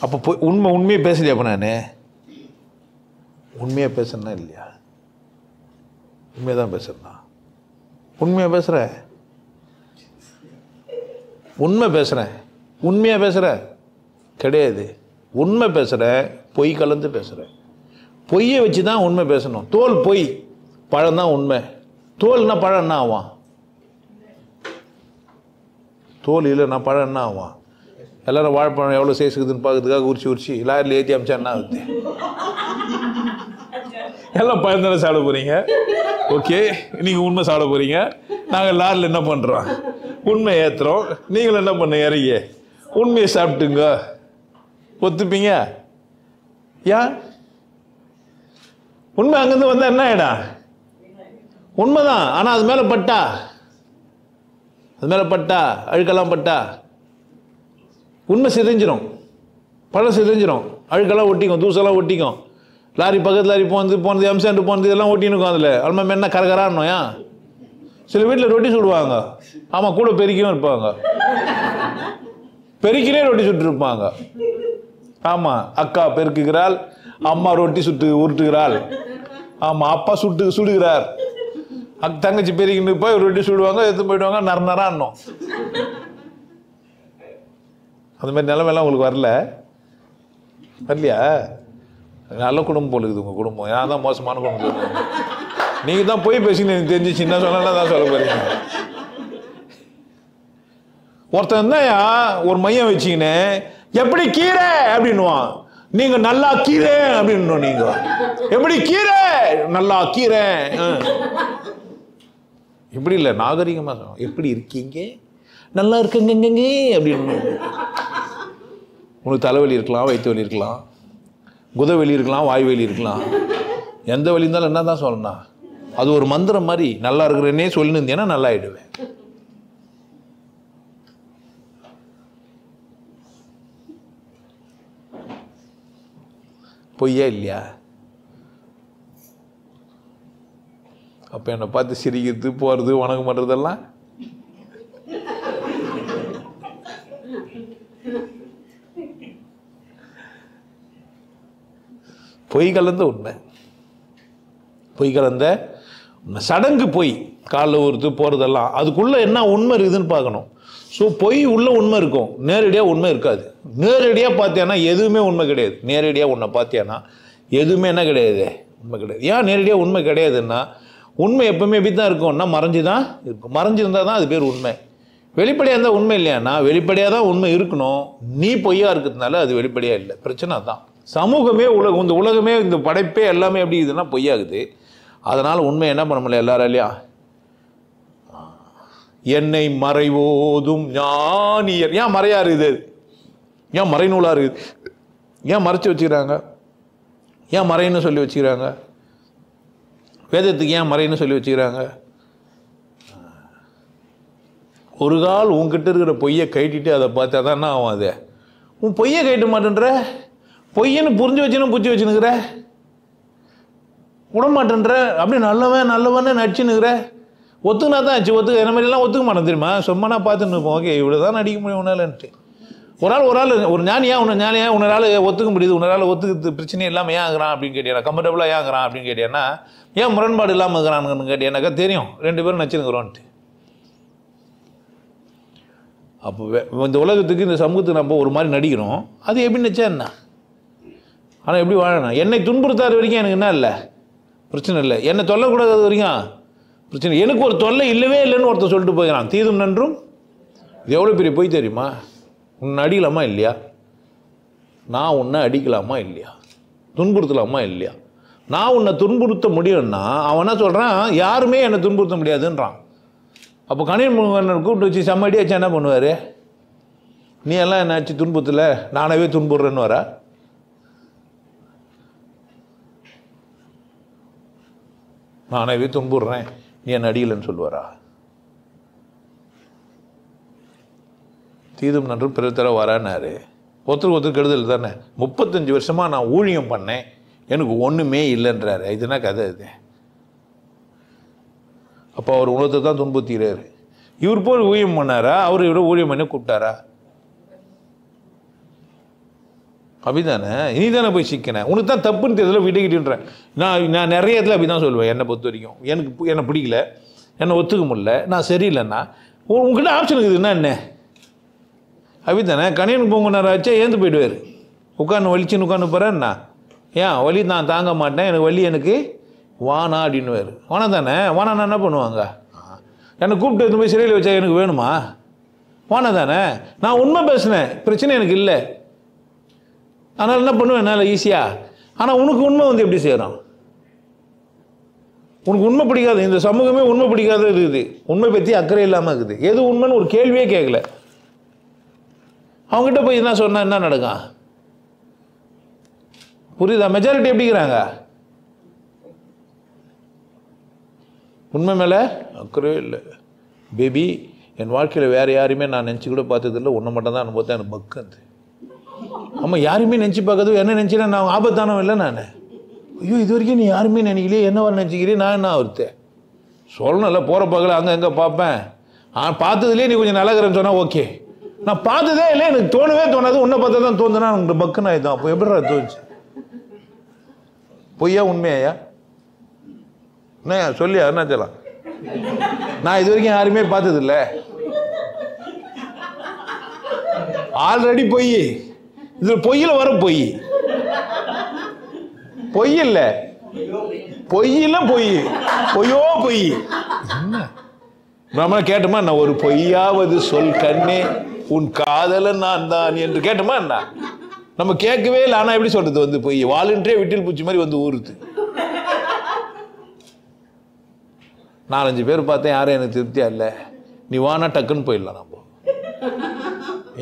அப்போ உண்மையாக பேசலையா? அப்போ நான் உண்மையாக பேசுறேன்னா இல்லையா? உண்மையாக தான் பேசுறேன்னா? உண்மையாக பேசுகிறேன், உண்மை பேசுகிறேன், உண்மையாக பேசுகிறேன் கிடையாது. உண்மை பேசுகிறேன், பொய் கலந்து பேசுகிறேன். பொய்யை வச்சு தான் உண்மை பேசணும். தோல் பொய், பழம் தான் உண்மை. தோல்னா பழம் என்ன ஆவான்? தோல் இல்லைன்னா பழம் என்ன ஆவான்? எல்லாரும் வாழைப்பழம் எவ்வளோ சேசுக்குதுன்னு பார்க்கறதுக்காக உரிச்சு லாரியில் ஏற்றி அமிச்சா என்ன ஆகுது? எல்லாம் பழம் தானே சாப்பிட போகிறீங்க. ஓகே, நீங்கள் உண்மை சாப்பிட போகிறீங்க, நாங்கள் லாரியில் என்ன பண்ணுறோம், உண்மை ஏற்றுறோம். நீங்களும் என்ன பண்ண இறங்கி உண்மையை சாப்பிட்டுங்க. ஒத்துப்பீங்க? ஏன்? உண்மை அங்கேருந்து வந்தால் என்ன ஆகிடா? உண்மைதான். ஆனால் அது மேலே பட்டா அழுக்கெல்லாம் பட்டா உண்மை சிதைஞ்சிரும், பழம் சிதைஞ்சிரும், அழுக்கெல்லாம் ஒட்டிக்கும், தூசெல்லாம் ஒட்டிக்கும். லாரி பக்கத்து லாரி போனது எம்சாண்டு போனது இதெல்லாம் ஒட்டினுக்கும். அதில் அல்மா என்ன கரகரான்னு. ஏன் சில வீட்டில் ரொட்டி சுடுவாங்க, ஆமாம், கூட பெருக்கியும் இருப்பாங்க, பெருக்கிலே ரொட்டி சுட்டுருப்பாங்க. ஆமாம், அக்கா பெருக்குகிறாள், அம்மா ரொட்டி உருட்டுகிறாள், ஆமாம், அப்பா சுடுகிறார், தங்கச்சி பெருக்கின்னு போய் ரொட்டி சுடுவாங்க, எடுத்து போயிடுவாங்க, நரநரான்னும். அந்த மாதிரி நிலைமையெல்லாம் உங்களுக்கு வரலையா? நல்ல குடும்பம் போல இருக்குது உங்கள் குடும்பம். நான் தான் மோசமான குடும்பம். நீங்கள் தான் போய் பேசின்னு எனக்கு தெரிஞ்சு சின்ன சொன்னா தான் சொல்ல போறீங்க. ஒருத்தன் தான் ஒரு மையம் வச்சிங்கன்னு எப்படி கீரை அப்படின்னுவான், நீங்க நல்லா கீரை அப்படின்னு. நீங்க எப்படி கீரை, நல்லா கீரை, இப்படி இல்லை, நாகரிகமா எப்படி இருக்கீங்க, நல்லா இருக்குங்க அப்படின்னு. உனக்கு தலைவலி இருக்கலாம், வயிற்று வலி இருக்கலாம், குதவெளி இருக்கலாம், வாய்வெளி இருக்கலாம், எந்த வலி இருந்தாலும் என்ன தான் சொல்லணும்? அது ஒரு மந்திரம் மாதிரி. நல்லா இருக்கிறேன்னே சொல்லின்னு இருந்தேன்னா நல்லா ஆயிடுவேன். பொய்யா இல்லையா? அப்ப என்னை பார்த்து சிரிக்கிறது, போறது, வணக்கம் பண்றதெல்லாம் பொய் கலந்த உண்மை. பொய் கலந்த சடங்கு பொய். காலில் ஒருத்து போகிறதெல்லாம் அதுக்குள்ளே என்ன உண்மை இருக்குதுன்னு பார்க்கணும். ஸோ பொய் உள்ள உண்மை இருக்கும், நேரடியாக உண்மை இருக்காது. நேரடியாக பார்த்தியானா எதுவுமே உண்மை கிடையாது. நேரடியாக உன்னை பார்த்தியானா எதுவுமே என்ன கிடையாது, உண்மை கிடையாது. ஏன் நேரடியாக உண்மை கிடையாதுன்னா, உண்மை எப்பவுமே எப்படி தான் இருக்கும்னா மறைஞ்சு தான் இருக்கும். மறைஞ்சிருந்தால் தான் அது பேர் உண்மை. வெளிப்படையாக இருந்தால் உண்மை இல்லையானா, வெளிப்படையாக தான் உண்மை இருக்கணும். நீ பொய்யா இருக்கிறதுனால அது வெளிப்படையாக இல்லை. பிரச்சனை தான். சமூகமே இந்த உலகமே இந்த படைப்பே எல்லாமே எப்படி இருக்குதுன்னா பொய்யாகுது. அதனால் உண்மை என்ன பண்ண முடியல எல்லாராலையும். என்னை மறைவோதும் ஞானியர். ஏன் மறையா இருக்குது? ஏன் மறைநூலாக இருக்குது? ஏன் மறைச்சி வச்சுக்கிறாங்க? ஏன் மறைன்னு சொல்லி வச்சுக்கிறாங்க? வேதத்துக்கு ஏன் மறைன்னு சொல்லி வச்சுக்கிறாங்க? ஒரு கால் உன்கிட்ட இருக்கிற பொய்யை கைட்டிட்டு அதை பார்த்தா தான் என்ன ஆகும்? அது உன் பொய்யை கைட்ட மாட்டேன்ற, பொய்யன்னு புரிஞ்சு வச்சுன்னு புரிஞ்சு வச்சுன்னுக்கிற, விட மாட்டேன்ற, அப்படி நல்லவன்னு நடிச்சுன்னுக்கிற. ஒத்துக்கினா தான் ஆச்சு. என்ன மாதிரிலாம் ஒத்துக்க மாட்டேன் தெரியுமா? சும்மா நான் பார்த்துன்னு இருப்போம். ஓகே, இவ்வளோ தான் நடிக்க முடியும் உன்னாலன்ட்டு. ஒரு ஞானியா உன்னால் ஒத்துக்க முடியுது, உன்னால் ஒத்துக்கிறது பிரச்சனை இல்லாமல் ஏன் ஆகுறான் அப்படின்னு கேட்டியா, கம்ஃபர்டபுளாக ஏன் ஆகுறான் அப்படின்னு கேட்டியான்னா, ஏன் முரண்பாடு இல்லாமல் இருக்கிறான்னு கேட்டியானாக்கா தெரியும், 2 பேரும் நச்சுனுக்குறோன்ட்டு. அப்போ இந்த உலகத்துக்கு இந்த சமூகத்துக்கு நம்ம ஒரு மாதிரி நடிக்கிறோம். அது எப்படி நினச்சா என்ன? ஆனால் எப்படி வாழணும்? என்னை துன்புறுத்தாத வரைக்கும் எனக்கு என்ன இல்லை பிரச்சனை இல்லை. என்னை சொல்லக்கூடாது வரைக்கும் பிரச்சனை. எனக்கு ஒரு தொல்லை இல்லவே இல்லைன்னு ஒருத்தர் சொல்லிட்டு போகிறான். தீதும் நன்றும். இது எவ்வளோ பெரிய போய் தெரியுமா? உன்னை அடிக்கலாமா இல்லையா? நான் உன்னை அடிக்கலாமா இல்லையா? துன்புறுத்தலாமா இல்லையா? நான் உன்னை துன்புறுத்த முடியும்னா அவன் என்ன சொல்கிறான், யாருமே என்னை துன்புறுத்த முடியாதுன்றான். அப்போ கணியன் பூங்குன்றனை கூப்பிட்டு வச்சு செம்மடி வச்சா என்ன பண்ணுவார்? நீ எல்லாம் என்னாச்சு துன்பத்தில், நானாவே துன்புறேன்னு வரா? நானாவே துன்புறேன், நீ என்ன அடிக்கலன்னு சொல்லுவாரா? தீதும் நன்றும் பிறர் தர வரானாரு. ஒருத்தருக்கு கெடுதல் தானே. 35 வருஷமாக நான் ஊழியம் பண்ணேன், எனக்கு ஒன்றுமே இல்லைன்றாரு. இதுனா கதை இது. அப்போ அவர் உலகத்தை தான் துன்புறுத்துகிறாரு. இவர் போய் ஊழியம் பண்ணாரா? அவர் இவரை ஊழியம் பண்ணி கூப்பிட்டாரா? அப்படிதானே? இனி தானே போய் சிக்கினேன். உனக்கு தான் தப்புன்னு தெரியல விட்டுக்கிட்டுன்றேன். நான் நிறைய இடத்துல அப்படி தான் சொல்லுவேன். என்னை பொறுத்த வரைக்கும் என்னை பிடிக்கல, என்னை ஒத்துக்க முடியல, நான் சரியில்லைன்னா உங்ககிட்ட ஆப்ஷன் இருக்குதுன்னா என்ன? அப்படித்தானே? கணியன் பூங்குன்றனாச்சே ஏந்து போயிடுவார். உட்காந்து வலிச்சுன்னு உட்காந்து போகிறேன்னா, ஏன் வலி நான் தாங்க மாட்டேன், எனக்கு வலி எனக்கு வானா அப்படின்னுவார். வானா தானே? வானா என்ன பண்ணுவாங்க? என்னை கூப்பிட்டு எடுத்து போய் சிறையில் வச்சா எனக்கு வேணுமா? வானா தானே? நான் உண்மை பேசினேன், பிரச்சனை எனக்கு இல்லை, அதனால் என்ன பண்ணுவேன் என்னால் ஈஸியாக. ஆனால் உனக்கு உண்மை வந்து எப்படி சேரும்? உனக்கு உண்மை பிடிக்காது. இந்த சமூகமே உண்மை பிடிக்காத இருக்குது, உண்மை பற்றி அக்கறை இல்லாமல் இருக்குது. எது உண்மைன்னு ஒரு கேள்வியே கேட்கல. அவங்ககிட்ட போய் என்ன சொன்னால் என்ன நடக்கும்? புரியுதா? மெஜாரிட்டி எப்படிங்கிறாங்க? உண்மை மேலே அக்கறையே இல்லை. பேபி, என் வாழ்க்கையில் வேறு யாரையுமே நான் நினச்சி கூட பார்த்ததில்லை, உன்னை மட்டும் தான் அனுபவத்தை எனக்கு பக்குது. ஆமாம், யாருமே நினச்சி பார்க்கறது என்ன நினச்சினா நான் ஆபத்தானவன் இல்லை. நான் ஐயோ இது வரைக்கும் நீ யாருமே நினைக்கலையே, என்ன வர நினச்சிக்கிறேன் நான் என்ன ஒருத்தேன் சொல்லணும்ல. போகிற பக்கத்தில் அங்கே எங்கே பார்ப்பேன். பார்த்ததுலேயே நீ கொஞ்சம் நல்லாக்கிறேன்னு சொன்னால் ஓகே. நான் பார்த்ததே இல்லை, எனக்கு தோணவே தோணாது, உன்னை பார்த்தா தான் தோணுதுன்னா உங்களுக்கு பக்குன்னு ஆயிடுதான். அப்போ எப்படிடா தோணுச்சு? பொய்யா உண்மையா? என்ன சொல்லியா அருணாச்சலம்? நான் இது வரைக்கும் யாருமே பார்த்ததில்லை, ஆல்ரெடி பொய். இது பொய்யில் வர பொய், பொய் இல்லை, பொய்யில பொய், பொய்யோ பொய். என்ன நம்ம கேட்டோமா? நான் ஒரு பொய்யாவது சொல் கண்ணே, உன் காதலன் நான் தான் என்று கேட்டோமா? என்ன நம்ம கேட்கவே இல்லை. ஆனால் எப்படி சொல்றது? வந்து பொய் வாலண்டரியா விட்டில் பூச்சி மாதிரி வந்து ஊறுது. 4-5 பேர் பார்த்தேன், யாரும் எனக்கு திருப்தியா இல்லை. நீ வானா டக்குன்னு போயிடலாம். நம்ம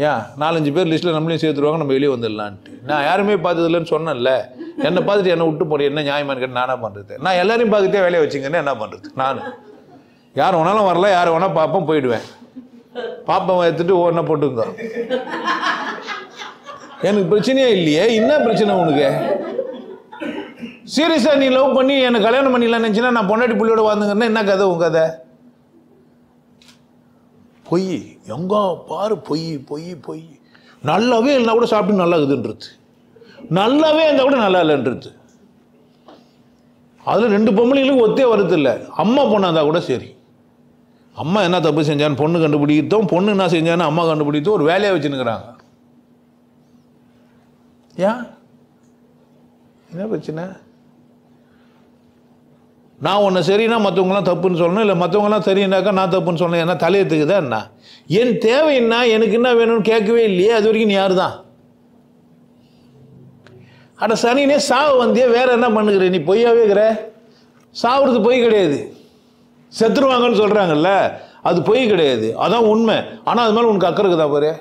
ஏன் 4-5 பேர் லிஸ்ட்டில் நம்மளையும் சேர்த்துருவாங்க, நம்ம வெளியே வந்துடலான்ட்டு. நான் யாருமே பார்த்ததில்லைன்னு சொன்னேன்ல. என்னை பார்த்துட்டு என்னை விட்டு போட என்ன நியாயமானு கேட்டு நானா பண்ணுறது? நான் எல்லாரையும் பார்த்துட்டே வேலையை வச்சுங்கன்னு என்ன பண்ணுறது? நான் யார் வேணாலும் வரல, யார் வேணால் பார்ப்பேன், போயிடுவேன். பாப்பேன் எடுத்துட்டு ஒன்றை போட்டுங்க. எனக்கு பிரச்சனையே இல்லையே. என்ன பிரச்சனை உனக்கு? சீரியஸா நீ லவ் பண்ணி எனக்கு கல்யாணம் பண்ணிடலாம் நினைச்சுன்னா நான் பொண்டாட்டி புள்ளியோட வாழ்ந்துங்கன்னா என்ன கதை உன் கதை? பொய் எங்க பாரு, பொய் பொய் பொய். நல்லாவே இல்லைனா கூட சாப்பிட்டு நல்லா இருக்குதுன்றது, நல்லாவே இருந்தால் கூட நல்லா இல்லைன்றது. அதில் 2 பொம்பளைங்களுக்கு ஒத்தே வருது இல்லை. அம்மா பொண்ணாக இருந்தால் கூட சரி, அம்மா என்ன தப்பு செஞ்சான்னு பொண்ணு கண்டுபிடித்தோம், பொண்ணு என்ன செஞ்சான்னு அம்மா கண்டுபிடித்தோம், ஒரு வேலையாக வச்சுன்னுக்குறாங்க. ஏன் என்ன பிரச்சனை? நான் ஒன்று சரின்னா மற்றவங்களாம் தப்புன்னு சொல்லணும், இல்லை மற்றவங்களாம் சரின்னாக்கா நான் தப்புன்னு சொன்னேன். என்ன தலையத்துக்குதா என்ன? என் தேவை என்ன, எனக்கு என்ன வேணும்னு கேட்கவே இல்லையே. அது வரைக்கும் நீ யாரு தான்? அட சனினே சாவு வந்தியே, வேற என்ன பண்ணுகிற நீ? பொய்யாவே இருக்கிற. சாவுறது பொய் கிடையாது, செத்துருவாங்கன்னு சொல்றாங்கல்ல, அது பொய் கிடையாது, அதான் உண்மை. ஆனால் அது மேலே உனக்கு அக்கறை இருக்குதா பாரு?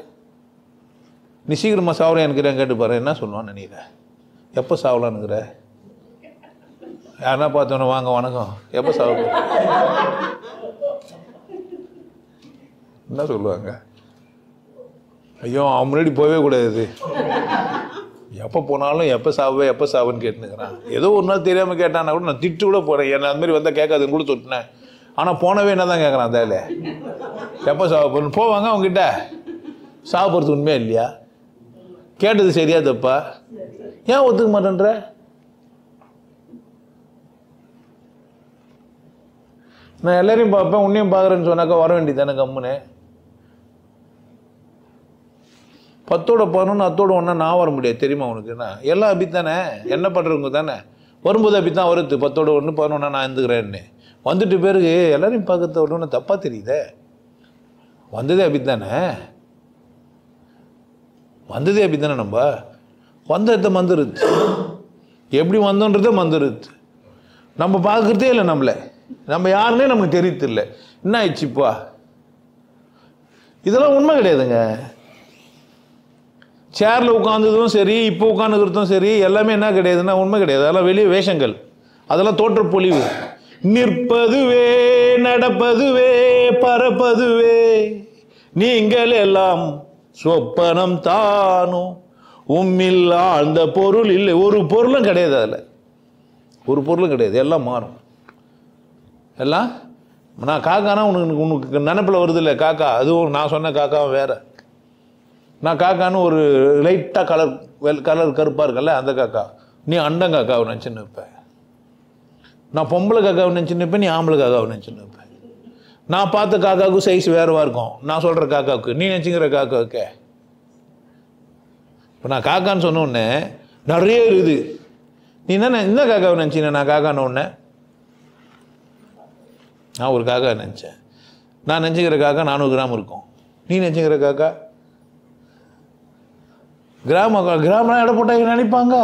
நீ சீக்கிரமா சாவரம் எனக்கு கேட்டு பாரு, என்ன சொல்லுவான்னு நினைக்கிற? எப்போ சாவலான்னுங்கிற? யாருன்னா பார்த்தோன்னே வாங்க வணக்கம், எப்போ சாவ என்ன சொல்லுவாங்க? ஐயோ அவன் முன்னாடி போகவே கூடாது, எப்போ போனாலும் எப்போ சாவுன்னு கேட்டுனுக்கிறான். ஏதோ ஒரு நாள் தெரியாமல் கேட்டான்னா கூட நான் திட்டு கூட போகிறேன், என்ன அது மாதிரி வந்தால் கேட்காதுன்னு கூட சொல்லிட்டேன். ஆனால் போனவே என்ன தான் கேட்குறான், அதில் எப்போ சாவ போகணும் போவாங்க அவங்ககிட்ட. சாவ போகிறது உண்மையா இல்லையா? கேட்டது சரியா தப்பா? ஏன் ஒத்துக்க மாட்டேன்ற? நான் எல்லாரையும் பார்ப்பேன், உன்னையும் பார்க்குறேன்னு சொன்னாக்கா வர வேண்டியது தானே கம்முன்னு. 10ஓட 11 அத்தோட ஒன்றா நான் வர முடியாது தெரியுமா உனக்கு? என்ன எல்லாம் அப்படித்தானே, என்ன பண்ணுறவங்க தானே வரும்போது அப்படி தான் வருது. 10ஓட 1 11 நான் இருந்துக்கிறேன்னு வந்துட்டு பிறகு எல்லாரையும் பார்க்கறத ஒன்று தப்பாக தெரியுதே. வந்ததே அப்படித்தானே, வந்ததே அப்படித்தானே. நம்ம வந்ததை மந்துருது, எப்படி வந்தோன்றதே மந்துருது. நம்ம பார்க்குறதே இல்லை நம்மளை, நம்ம யாருன்னே நமக்கு தெரியுது இல்லை. என்ன ஆயிடுச்சுப்பா? இதெல்லாம் உண்மை கிடையாதுங்க. சேரில் உட்காந்துதும் சரி, இப்போ உட்காந்துக்கிறதும் சரி, எல்லாமே என்ன கிடையாதுன்னா உண்மை கிடையாது. அதெல்லாம் வெளியே வேஷங்கள், அதெல்லாம் தோற்ற பொழிவு. நிற்பதுவே, நடப்பதுவே, பறப்பதுவே, நீங்கள் எல்லாம் சொப்பனம் தானும், உம்மில் ஆழ்ந்த பொருள் இல்லை. ஒரு பொருளும் கிடையாது, அதில் ஒரு பொருளும் கிடையாது. எல்லாம் மாறும். எல்லாம் நான் காக்கானா உனக்கு நினப்பில் வருது இல்லை காக்கா, அதுவும் நான் சொன்ன காக்காவும் வேற. நான் காக்கான்னு ஒரு லைட்டாக கலர் கருப்பாக இருக்கல அந்த காக்கா, நீ அண்டங்காக்காவை நினச்சின்னு இருப்பேன். நான் பொம்பளை காக்காவை நினச்சின்னு இருப்பேன், நீ ஆம்பளை காக்காவை நினச்சின்னு இருப்பேன். நான் பார்த்த காக்காவுக்கு சைஸ் வேறுவா இருக்கும், நான் சொல்கிற காக்காவுக்கு, நீ நினச்சிக்கிற காக்காவுக்கு. இப்போ நான் காக்கான்னு சொன்ன உடனே நிறைய இருக்குது. நீ என்ன காக்காவை நினச்சின? நான் காக்கான உடனே நான் ஒரு காக்கா நினச்சேன். நான் நினச்சிக்கிற காக்கா 400 கிராம் இருக்கும். நீ நினச்சிக்கிற காக்கா கிராமம் இடம் போட்டா நினைப்பாங்க.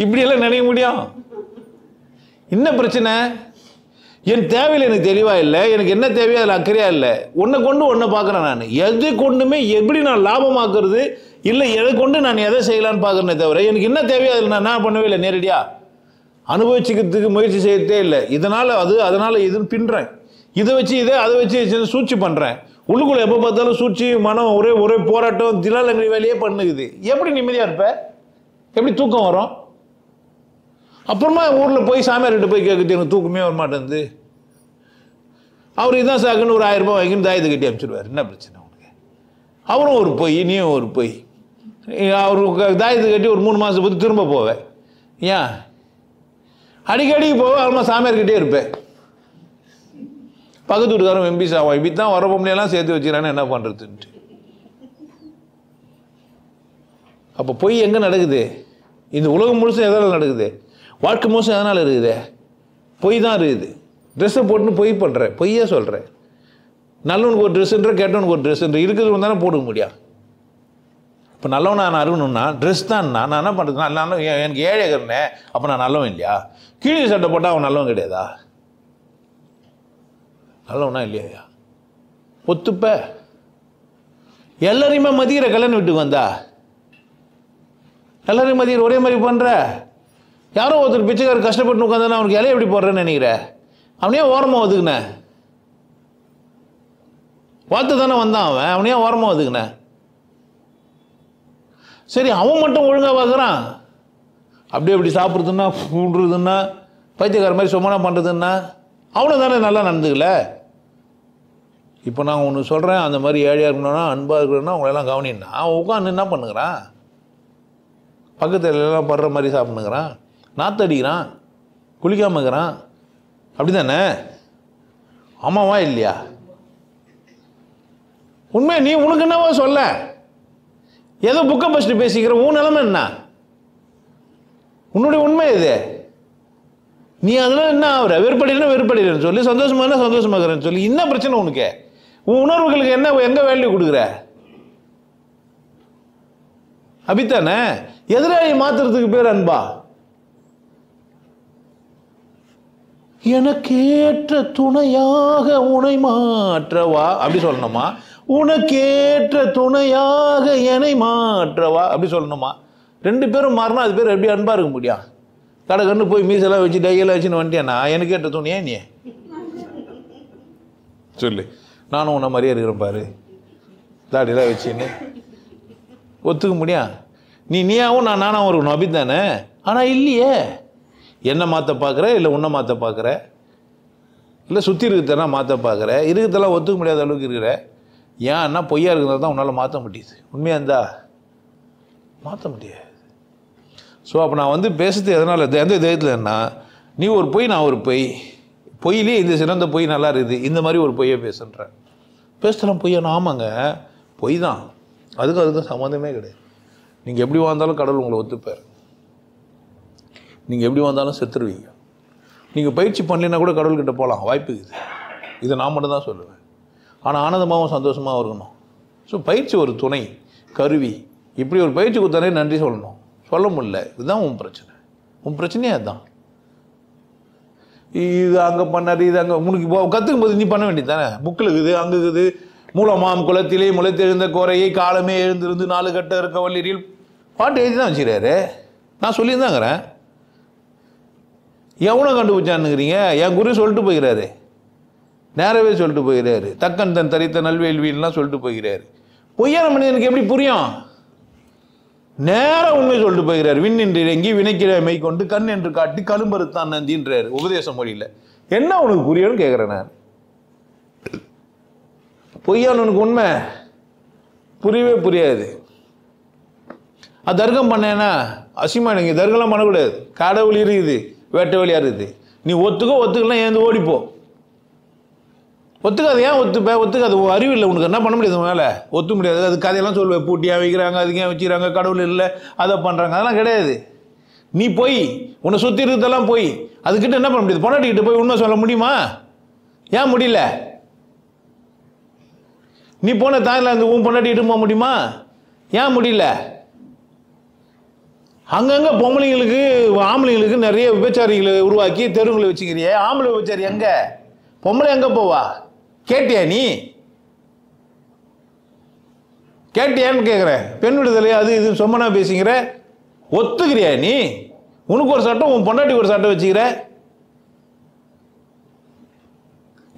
இப்படியெல்லாம் நினைக்க முடியும்? என்ன பிரச்சனை? என் தேவையில் எனக்கு தெளிவா இல்லை, எனக்கு என்ன தேவையோ அதில் அக்கறையா இல்லை. ஒன்றை கொண்டு ஒன்றை பார்க்குறேன். நான் எது கொண்டுமே எப்படி நான் லாபமாக்குறது இல்லை, எதை கொண்டு நான் எதை செய்யலான்னு பார்க்குறேனே தவிர எனக்கு என்ன தேவையோ அதில் நான் என்ன பண்ணவே இல்லை. நேரடியாக அனுபவிச்சுக்கிறதுக்கு முயற்சி செய்யறதே இல்லை. இதனால் அது, அதனால் இதுன்னு பின்றேன். இதை வச்சு இதை, அதை வச்சு சூழ்ச்சி பண்ணுறேன். உள்ளுக்குள்ளே எப்போ பார்த்தாலும் சூழ்ச்சி, மனம், ஒரே போராட்டம், திலாலங்கடி வேலையே பண்ணுக்குது. எப்படி நிம்மதியாக இருப்ப? எப்படி தூக்கம் வரும்? அப்புறமா ஊரில் போய் சாமியார்கிட்ட போய் கேட்குது, எனக்கு தூக்கமே வர மாட்டேங்குது. அவர் இதான் சாக்குன்னு ஒரு 1000 ரூபாய் வாங்கின்னு தாயத்தை கட்டி அனுப்பிச்சிடுவார். என்ன பிரச்சனை உனக்கு? அவரும் ஒரு பொய், நீயும் ஒரு பொய். அவருக்கு தாயத்தை கட்டி ஒரு 3 மாதம் போது திரும்ப போவேன். ஏன் அடிக்கடி போவேன்? அவருமா சாமியார்கிட்டே இருப்பேன். பக்கத்து வீட்டுக்காரன் எம்பி சாவான், இப்படி தான் வர பொம்பளையெல்லாம் சேர்த்து வச்சுக்கிறான்னு என்ன பண்ணுறதுன்ட்டு. அப்போ பொய் எங்கே நடக்குது? இந்த உலகம் முழுசும் எதனால் நடக்குது? வாழ்க்கை முழுசும் எதனால் இருக்குது? பொய் தான் இருக்குது. ட்ரெஸ்ஸை போட்டுன்னு பொய் பண்ணுறேன், பொய்யே சொல்கிறேன். நல்லவனுக்கு ஒரு ட்ரெஸ்ஸுன்ற, கெட்டவனுக்கு ஒரு ட்ரெஸ்ஸுன்ற, இருக்கிறது தானே போட்டுக்க முடியும். இப்போ நல்லவன் நான் அறிவணும்னா ட்ரெஸ் தான். நான் என்ன பண்ணுறது? நான் எனக்கு ஏழை இருக்கிறேன், அப்போ நான் நல்லவன் இல்லையா? கீழே சட்டை போட்டால் அவன் நல்லவன் கிடையாதா? நல்லவனா இல்லையா? ஒத்துப்ப? எல்லாரையுமே மதிக்கிற கல்யாணம் வீட்டுக்கு வந்தா எல்லாரையும் மதிக்கிற ஒரே மாதிரி பண்ணுற. யாரோ ஒருத்தர் பிச்சைக்காரர் கஷ்டப்பட்டு உட்காந்தானே அவனுக்கு இலையை எப்படி போடுறேன்னு நினைக்கிற? அவனையே ஓரமாக ஒதுக்குன? பார்த்து தானே வந்தான் அவன், அவனையே ஓரமாக ஒதுக்குன? சரி, அவன் மட்டும் ஒழுங்காக பார்க்குறான். அப்படி சாப்பிட்றதுன்னா, கூடுறதுன்னா, பைத்தியக்கார மாதிரி சும்மா பண்ணுறதுன்னா அவனை தானே நல்லா நடந்துக்கல. இப்போ நான் ஒன்று சொல்கிறேன், அந்த மாதிரி ஏழையாக இருக்கணும்னா, அன்பாக இருக்கணும்னா அவங்களெல்லாம் கவனின்னா அவன் உட்காந்து என்ன பண்ணுகிறான்? பக்கத்தில் எல்லாம் படுற மாதிரி சாப்பிட்ணுங்கிறான், நாத்தடிக்கிறான், குளிக்காமல் இருக்கிறான். அப்படி தானே? ஆமாவா இல்லையா? உண்மை நீ உனக்கு என்னவோ சொல்ல. ஏதோ புக்கை ஃபஸ்ட்டு பேசிக்கிற. உன் நிலைமை என்ன? உன்னுடைய உண்மை இது. நீ அதெல்லாம் என்ன ஆகுற? வெறுப்படையினா வெறுப்படையிலன்னு சொல்லி, சந்தோஷமான சந்தோஷமாகறேன்னு சொல்லி, என்ன பிரச்சனை உனக்கு? உன் உணர்வுகளுக்கு என்ன எங்க வேல்யூ கொடுக்குற? அப்படித்தானே? எதிராளி மாத்துறதுக்கு பேர் அன்பா? எனக்கேற்ற துணையாக உனை மாற்றவா அப்படி சொல்லணுமா? உனக்கேற்ற துணையாக என்னை மாற்றவா அப்படி சொல்லணுமா? 2 பேரும் மாறினா அது பேர் எப்படி அன்பா இருக்க முடியும்? கடை கண்ணு போய் மீசெல்லாம் வச்சு டையெல்லாம் வச்சுன்னு வந்துட்டேன்னா எனக்கு ஏற்ற துணியா நீ சொல்லு. நானும் உன்ன மாதிரியே இருக்கிறேன் பாரு, தாடியெல்லாம் வச்சுன்னு ஒத்துக்க முடியும்? நீயாவும் நானாவும் இருக்கணும், அப்படி தானே? ஆனால் இல்லையே. என்ன மாற்ற பார்க்குற, இல்லை உன்னை மாற்ற பார்க்குற, இல்லை சுற்றி இருக்கிறதெல்லாம் மாற்ற பார்க்குற. இருக்கிறதெல்லாம் ஒத்துக்க முடியாத அளவுக்கு இருக்கிற. ஏன்னா பொய்யா இருக்கிறதா தான் உன்னால் மாற்ற முடியுது. உண்மையாக இருந்தா மாற்ற முடியாது. ஸோ அப்போ நான் வந்து பேசுறது எதனால், எந்த தைரியத்தில் என்ன, நீ ஒரு பொய், நான் ஒரு பொய், பொய்யிலே இந்த சிறந்த பொய் நல்லா இருக்குது, இந்த மாதிரி ஒரு பொய்யை பேசுன்றேன். பேசலாம் பொய்யா? ஆமாங்க, பொய் தான். அதுக்கும் சம்மந்தமே கிடையாது. நீங்கள் எப்படி வாழ்ந்தாலும் கடவுள் உங்களை ஒத்துப்பார். நீங்கள் எப்படி வந்தாலும் செத்துருவீங்க. நீங்கள் பயிற்சி பண்ணலைன்னா கூட கடவுள்கிட்ட போகலாம், வாய்ப்பு இருக்குது. இதை நான் மட்டும் தான் சொல்லுவேன். ஆனால் ஆனந்தமாகவும் சந்தோஷமாகவும் இருக்கணும். ஸோ பயிற்சி ஒரு துணை, கருவி. இப்படி ஒரு பயிற்சி கொடுத்தாலே நன்றி சொல்லணும், சொல்ல முடியல. இதுதான் உன் பிரச்சனை. உன் பிரச்சனையே அதுதான். இது அங்கே பண்ணார், இது அங்கே உனக்கு கற்றுக்கும் போது நீ பண்ண வேண்டியது தானே. புக்கில் இருக்குது, அங்கே இருக்குது. மூலமாம் குளத்திலே முளைத்தெழுந்த கோரையை காலமே எழுந்திருந்து 4 கட்ட இருக்க வள்ளிரில் பாட்டு எழுதி தான் வச்சுக்கிறாரு. நான் சொல்லியிருந்தாங்கிறேன். எவனோ கண்டுபிடிச்சான்னுங்கிறீங்க? என் குரு சொல்லிட்டு போய்கிறாரு, நேரவே சொல்லிட்டு போய்கிறாரு. தக்கன் தன் தரித்த நல்வேள்வியெல்லாம் சொல்லிட்டு போய்கிறாரு. பொய்யான மனிதனுக்கு எப்படி புரியும்? நேரம் உண்மை சொல்லிட்டு போய்கிறார். விண் என்று இறங்கி வினைக்கிழமை கொண்டு கண் என்று காட்டி கழும்பறுத்தான் நந்தின்றார் உபதேச மொழியில். என்ன உனக்கு புரியணும்னு கேட்குறேன் நான். பொய்யானவனுக்கு உண்மை புரியவே புரியாது. அது தர்க்கம் பண்ணேன்னா அசிமா, நீங்கள் தர்க்கம்லாம் பண்ணக்கூடாது. கடவுள் இருக்குது, வேட்டை வழியாக இருக்குது. நீ ஒத்துக்கலாம், ஏந்து ஓடிப்போ. ஒத்துக்காது. ஏன் ஒத்துக்காது? அறிவு இல்லை உனக்கு, என்ன பண்ண முடியாது மேலே? ஒத்து முடியாது. அது கதையெல்லாம் சொல்லுவேன், பூட்டியாக வைக்கிறாங்க, அதுக்கு ஏன் வச்சுக்கிறாங்க, கடவுள் இல்லை, அதை பண்ணுறாங்க, அதெல்லாம் கிடையாது. நீ போய் உன்னை சுற்றி இருக்கிறதெல்லாம் போய் அதுக்கிட்ட என்ன பண்ண முடியாது? பொண்டாட்டிக்கிட்ட போய் உண்மை சொல்ல முடியுமா? ஏன் முடியல? நீ போன தாய்லாந்து உன் பொண்டாட்டிக்கிட்டு போக முடியுமா? ஏன் முடியல? அங்கங்கே பொம்பளைங்களுக்கு ஆம்பளைங்களுக்கு நிறைய விபச்சாரிகளை உருவாக்கி தெருவுகளை வச்சுக்கிறிய. ஆம்பளை விபச்சாரி எங்க? பொம்பளை எங்க போவா? கேட்டியா நீ? கேட்டியான்னு கேட்குறேன். பெண் விடுதலை அது இது சொம்மனா பேசிக்கிற. ஒத்துக்கிறியா நீ? உனக்கு ஒரு சட்டம், உன் பொண்டாட்டி ஒரு சட்டம் வச்சுக்கிற.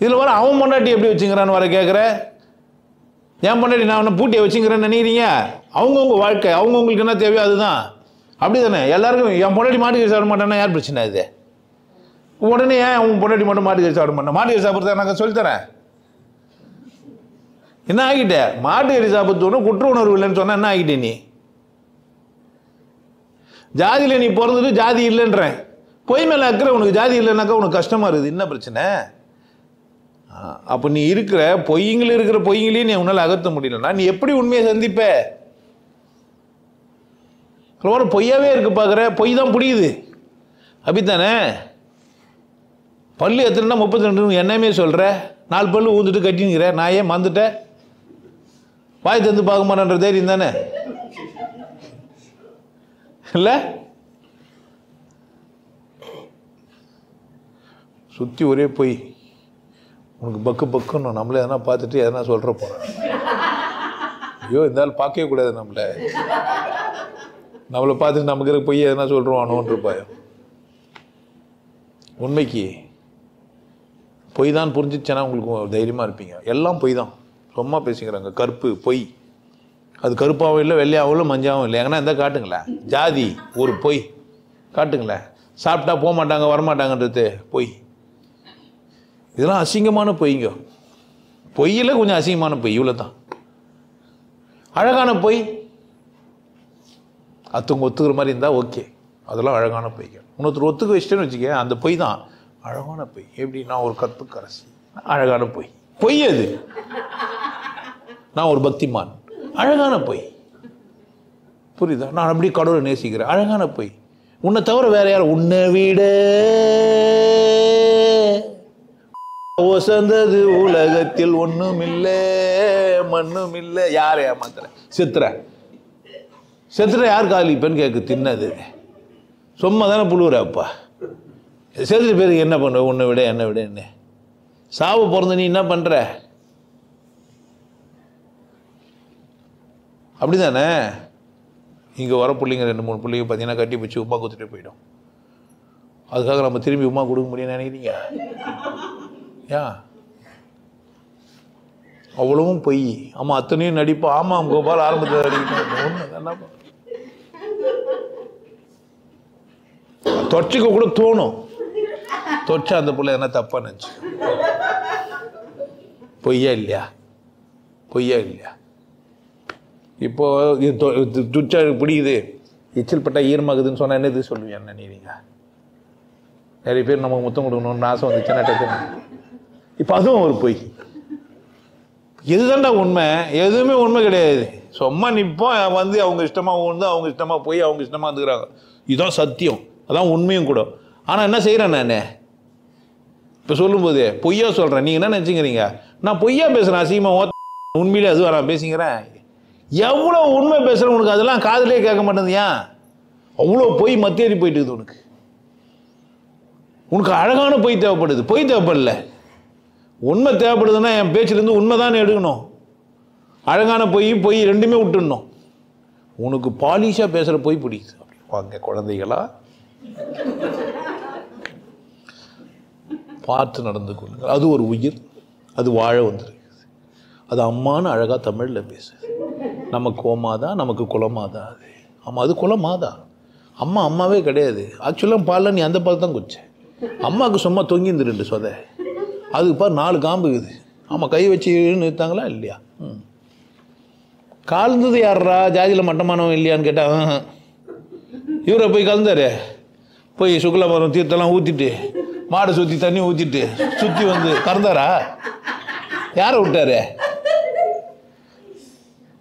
இதில் வர அவன் பொண்டாட்டி எப்படி வச்சுக்கிறான்னு வர கேட்குற. என் பொண்டாட்டி நான் அவனை பூட்டியை வச்சுக்கிறேன்னு நினைக்கிறீங்க? அவங்கவுங்க வாழ்க்கை, அவங்கவுங்களுக்கு என்ன தேவையோ அதுதான். அப்படி தானே எல்லாருக்கும். என் பொண்டாட்டி மாட்டுக்கறி சாப்பிட மாட்டேன்னா யார் பிரச்சனை? இது உடனே ஏன் உன் பொண்டாட்டி மட்டும் மாட்டுக்கறி சாப்பிட மாட்டேன்? மாட்டுக்கறி சாப்பிட்றத நாங்கள் சொல்லித்தரேன். என்ன ஆகிட்ட? மாட்டுக்கறி சாப்பிட்டு குற்ற உணர்வு இல்லைன்னு சொன்னால் என்ன ஆகிட்டே? நீ ஜாதியில் நீ பிறந்துட்டு ஜாதி இல்லைன்றேன். பொய் மேலே அக்கறை உனக்கு ஜாதி இல்லைன்னாக்கா உனக்கு கஷ்டமாக இருக்குது. என்ன பிரச்சனை? அப்போ நீ இருக்கிற பொய்ங்களையும் நீ உன்னால் அகற்ற முடியலன்னா நீ எப்படி உண்மையை சந்திப்ப? பொய்யாவே இருக்கு பார்க்குற. பொய் தான் புரியுது. அப்படித்தானே? பல்லு எத்தனைன்னா 32 என்னமே சொல்கிற. 4 பல்லு ஊந்துட்டு கட்டினுங்கிற. நான் ஏன் மறந்துட்டேன்? வாய் தந்து பார்க்க மாட்டேன்ற தைரியம் தானே இல்லை? சுற்றி ஒரே பொய். உனக்கு பக்குன்னு நம்மளே எதனா பார்த்துட்டு எதனா சொல்கிற போகிறோம். ஐயோ இருந்தாலும் பார்க்கவே கூடாது. நம்மளை பார்த்துட்டு நமக்கு இருக்க பொய் எதனா சொல்கிறோம் பயம். உண்மைக்கு பொய் தான் புரிஞ்சிச்சேன்னா உங்களுக்கு தைரியமாக இருப்பீங்க. எல்லாம் பொய் தான், சும்மா பேசிக்கிறாங்க. கருப்பு பொய். அது கருப்பாகவும் இல்லை, வெள்ளையாகவும் இல்லை, மஞ்சாகவும் இல்லை. எங்கன்னா இருந்தால் காட்டுங்களேன். ஜாதி ஒரு பொய் காட்டுங்களேன். சாப்பிட்டா போக மாட்டாங்க, வரமாட்டாங்கன்றது பொய். இதெல்லாம் அசிங்கமான பொய்ங்க. பொய்யில் கொஞ்சம் அசிங்கமான பொய், இவ்வளோ தான். அழகான பொய் அத்தவங்க ஒத்துக்கிற மாதிரி இருந்தால் ஓகே, அதெல்லாம் அழகான பொய்ங்க. இன்னொருத்தர் ஒத்துக்க வச்சுட்டேன்னு வச்சுக்க, அந்த பொய் தான் அழகான பொய். எப்படி? நான் ஒரு கற்புக்கரசி, அழகான பொய். பொய் அது. நான் ஒரு பக்திமான், அழகான பொய். புரியுதா? நான் அப்படி கடவுளை நேசிக்கிறேன், அழகான பொய். உன்னை தவிர வேற யாரும் உன்னை விட ஒசந்தது உலகத்தில் ஒன்றும் இல்லை மண்ணும் இல்லை. யாரை ஏமாத்துற? செத்துற யார் காதலிப்பேன்னு கேட்கு. தின்னது சும்மா தானே புழுவுற. அப்பா செத்துட்டு பேருக்கு என்ன பண்ண? உன்னை விட என்னை விட என்ன? சாவு பிறந்த நீ என்ன பண்ற? அப்படி தானே? இங்கே வர பிள்ளைங்க 2-3 பிள்ளைங்க பார்த்தீங்கன்னா கட்டி பிடிச்சி உமா கொடுத்துட்டு போயிடும். அதுக்காக நம்ம திரும்பி உமா கொடுக்க முடியும்னு நினைக்கிறீங்க? ஏன்? அவ்வளவும் பொய். ஆமாம், அத்தனையும் நடிப்போம். ஆமாம் கோபால் ஆரம்பத்தில் நடிக்கணும். ஒன்று என்ன தொச்சிக்க கூட தோணும். தொச்சா அந்த பிள்ளை என்ன தப்பா நினச்சி. பொய்யா இல்லையா? பொய்யா இல்லையா? இப்போ துச்சா பிடிக்குது, எச்சில் பட்டா ஈரமாகுதுன்னு சொன்னால் என்னது சொல்லுவீங்க? என்ன நீங்க நிறைய பேர் நமக்கு முத்தம் கொடுக்கணும்னு ஆசை வந்துச்சுன்னா இப்போ அதுவும் ஒரு பொய். எதுதான்டா உண்மை? எதுவுமே உண்மை கிடையாது. சும்மா நிற்போம், வந்து அவங்க இஷ்டமாக வந்து அவங்க இஷ்டமாக போய் அவங்க இஷ்டமாக வந்துக்கிறாங்க. இதுதான் சத்தியம், அதான் உண்மையும் கூட. ஆனால் என்ன செய்கிறேன் நான்? இப்போ சொல்லும்போது பொய்யா சொல்கிறேன். நீங்கள் என்ன நினச்சிக்கிறீங்க? நான் பொய்யா பேசுகிறேன், அசிங்கமாக உண்மையிலே அதுவா நான் பேசிக்கிறேன்? எவ்வளோ உண்மை பேசுகிறேன் உனக்கு அதெல்லாம் காதிலே கேட்க மாட்டேங்குது. ஏன்? அவ்வளோ பொய் மத்தேறி போயிட்டு இருக்குது உனக்கு. உனக்கு அழகான பொய் தேவைப்படுது, பொய் தேவைப்படல. உண்மை தேவைப்படுதுன்னா என் பேச்சிலேருந்து உண்மை தானே எடுக்கணும். அழகான பொய் ரெண்டுமே விட்டுடணும். உனக்கு பாலிஷாக பேசுகிற பொய் பிடிக்குது அப்படிப்பாங்க குழந்தைகளா. பார்த்து நடந்து கொள்ளுங்கள். அது ஒரு உயிர், அது வாழ வந்துருக்கு. அது அம்மானு அழகாக தமிழில் பேசுது. நம்ம கோமாதா, நமக்கு குலமாதா. அது ஆமாம், அது குலமாதா. அம்மா அம்மாவே கிடையாது. ஆக்சுவலாக பாலில் நீ அந்த பால் தான் குடிச்ச. அம்மாவுக்கு சும்மா தொங்கிந்து 2 சொதை. அதுக்கு பாரு 4 காம்புக்குது. ஆமாம், கை வச்சு நிறுத்தாங்களா இல்லையா? கலந்தது யாரா ஜாதியில் மட்டமானவன் இல்லையான்னு கேட்டால் இவரை போய் கலந்தாரு. போய் சுக்லமரம் தீர்த்தெல்லாம் ஊற்றிட்டு மாடை சுற்றி தண்ணி ஊற்றிட்டு சுற்றி வந்து கறந்தாரா? யாரை விட்டாரு?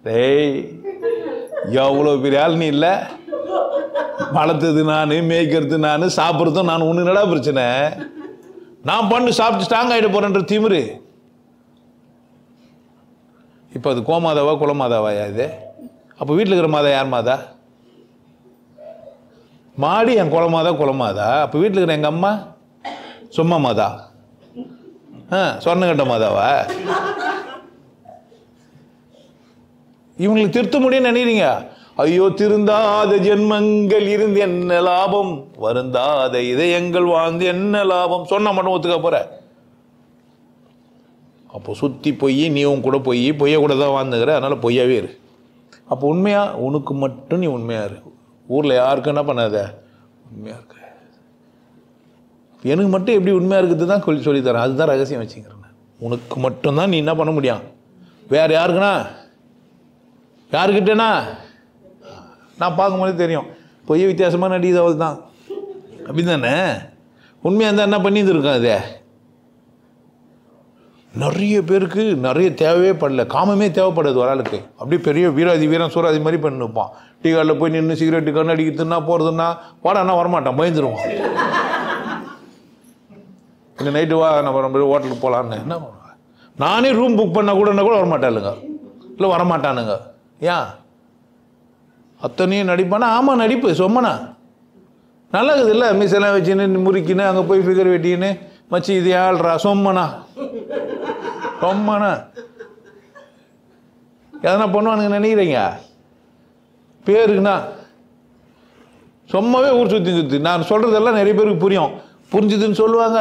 டேய், எவ்வளோ பெரிய ஆள் நீ இல்லை. வளர்த்தது நான், மேய்க்கிறது நான், சாப்பிட்றதும் நான். ஒன்று என்னடா பிரச்சனை? நான் பண்ணு சாப்பிட்டு ஸ்ட்ராங் ஆகிட போகிறேன்ற திமிரு. இப்போ அது கோமாதாவா குலமாதாவாயா இது? அப்போ வீட்டில் இருக்கிற மாதா யார் மாதா? மாடி என் குலமாதா குலமாதா. அப்போ வீட்டில் இருக்கிற எங்கள் அம்மா சும்மா மாதா, சொர்ணகட்ட மாதாவா? இவங்களுக்கு திருத்த முடியும்னு நினைக்கிறீங்க? ஐயோ, திருந்தாத ஜென்மங்கள் இருந்து என்ன லாபம், வருந்தாத இதயங்கள் வாழ்ந்து என்ன லாபம் சொன்ன மட்டும் ஒத்துக்க போற. அப்போ சுற்றி பொய், நீ உன் கூட பொய்ய கூட தான் வாழ்ந்துக்கிற. அதனால பொய்யாவே இரு. அப்போ உண்மையா உனக்கு மட்டும் நீ உண்மையா இரு. ஊரில் யாருக்கும் என்ன பண்ணாத, உண்மையா இருக்க. எனக்கு மட்டும் எப்படி உண்மையா இருக்குது தான் சொல்லித்தரேன். அதுதான் ரகசியம் வச்சுக்கிறேன். உனக்கு மட்டும்தான் நீ என்ன பண்ண முடியும். வேற யாருக்குண்ணா, யாருக்கிட்டேனா நான் பார்க்கும்போதே தெரியும் பொய்ய வித்தியாசமாக நடிக்குது, அவள் தான். அப்படி தானே? உண்மையாக இருந்தால் என்ன பண்ணிட்டு இருக்கோம். அது நிறைய பேருக்கு நிறைய தேவையே படல, காமமே தேவைப்படாது ஒரு ஆளுக்கு. அப்படியே பெரிய வீராதி வீரன் சூராதி மாதிரி பண்ணிருப்பான். டீ கார்டில் போய் நின்று சிகரெட்டு கண்ணு அடிக்கிறதுனா போகிறதுன்னா வாடான்னா வரமாட்டான், பயந்துருவான். இந்த நைட்டு வா நம்ம ஹோட்டலுக்கு போகலான்னு என்ன பண்ணுவேன். நானே ரூம் புக் பண்ணால் கூட வரமாட்டாளுங்க, இல்லை வரமாட்டானுங்க. ஏன்? அத்தனையும் நடிப்பானா? ஆமாம், நடிப்பு சொம்மனா நல்லா இருக்குது இல்லை? மிஸ்ஸெல்லாம் வச்சுன்னு முறிக்கின்னு அங்கே போய் ஃபிகர் வெட்டின்னு மச்சி இது ஆள்றா சொம்மனா எதனா பண்ணுவானுங்க நினைக்கிறீங்க? பேருக்குண்ணா சும்மாவே ஊர் சுற்றி நான் சொல்கிறதெல்லாம் நிறைய பேருக்கு புரியும். புரிஞ்சுதுன்னு சொல்லுவாங்க.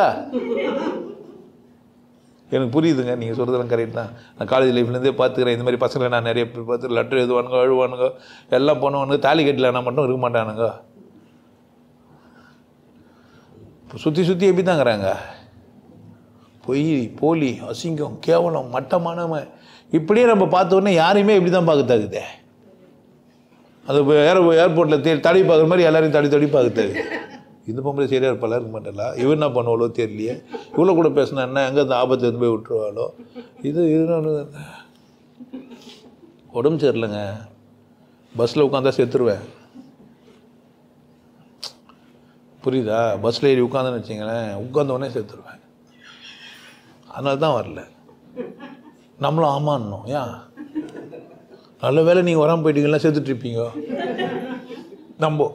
எனக்கு புரியுதுங்க, நீங்கள் சொல்கிறதெல்லாம் கரெக்ட் தான். நான் காலேஜ் லைஃப்லேருந்தே பார்த்துக்கிறேன். இந்த மாதிரி பசங்களை நான் நிறைய பேர் பார்த்து லெட்டர் எழுதுவானுங்க, அழுவானுங்க, எல்லாம் பண்ணுவானுங்க. தாலி கட்டலைன்னா மட்டும் இருக்க மாட்டானுங்க. இப்போ சுற்றி எப்படி தாங்கிறாங்க? பொய், போலி, அசிங்கம், கேவலம், மட்டமானவன். இப்படியே நம்ம பார்த்த உடனே யாரையுமே இப்படி தான் பார்க்கத்தாக்குது. அது ஏர்போர்ட்டில் தடவி பார்க்குற மாதிரி எல்லாரையும் தடி பார்க்கத்தாது. இந்த பொம்பளை சரியாக இருப்பாளா, இருக்க மாட்டாளா, இவன் என்ன பண்ணுவாளோ தெரியலையே, இவ்வளோ கூட பேசினா என்ன, எங்கே இந்த ஆபத்து எடுத்து போய் விட்டுருவாளோ. இது உடம்பு சரியில்லைங்க, பஸ்ஸில் உட்காந்தா செத்துருவேன். புரியுதா? பஸ்ஸில் ஏறி உட்காந்துன்னு வச்சிங்களேன், உட்காந்தோடனே செத்துருவேன். அதனால தான் வரல. நம்மளும் ஆமான்னோம். ஏன்? நல்ல வேலை நீங்கள் வராமல் போயிட்டீங்களா, செத்துட்ருப்பீங்க. நம்ம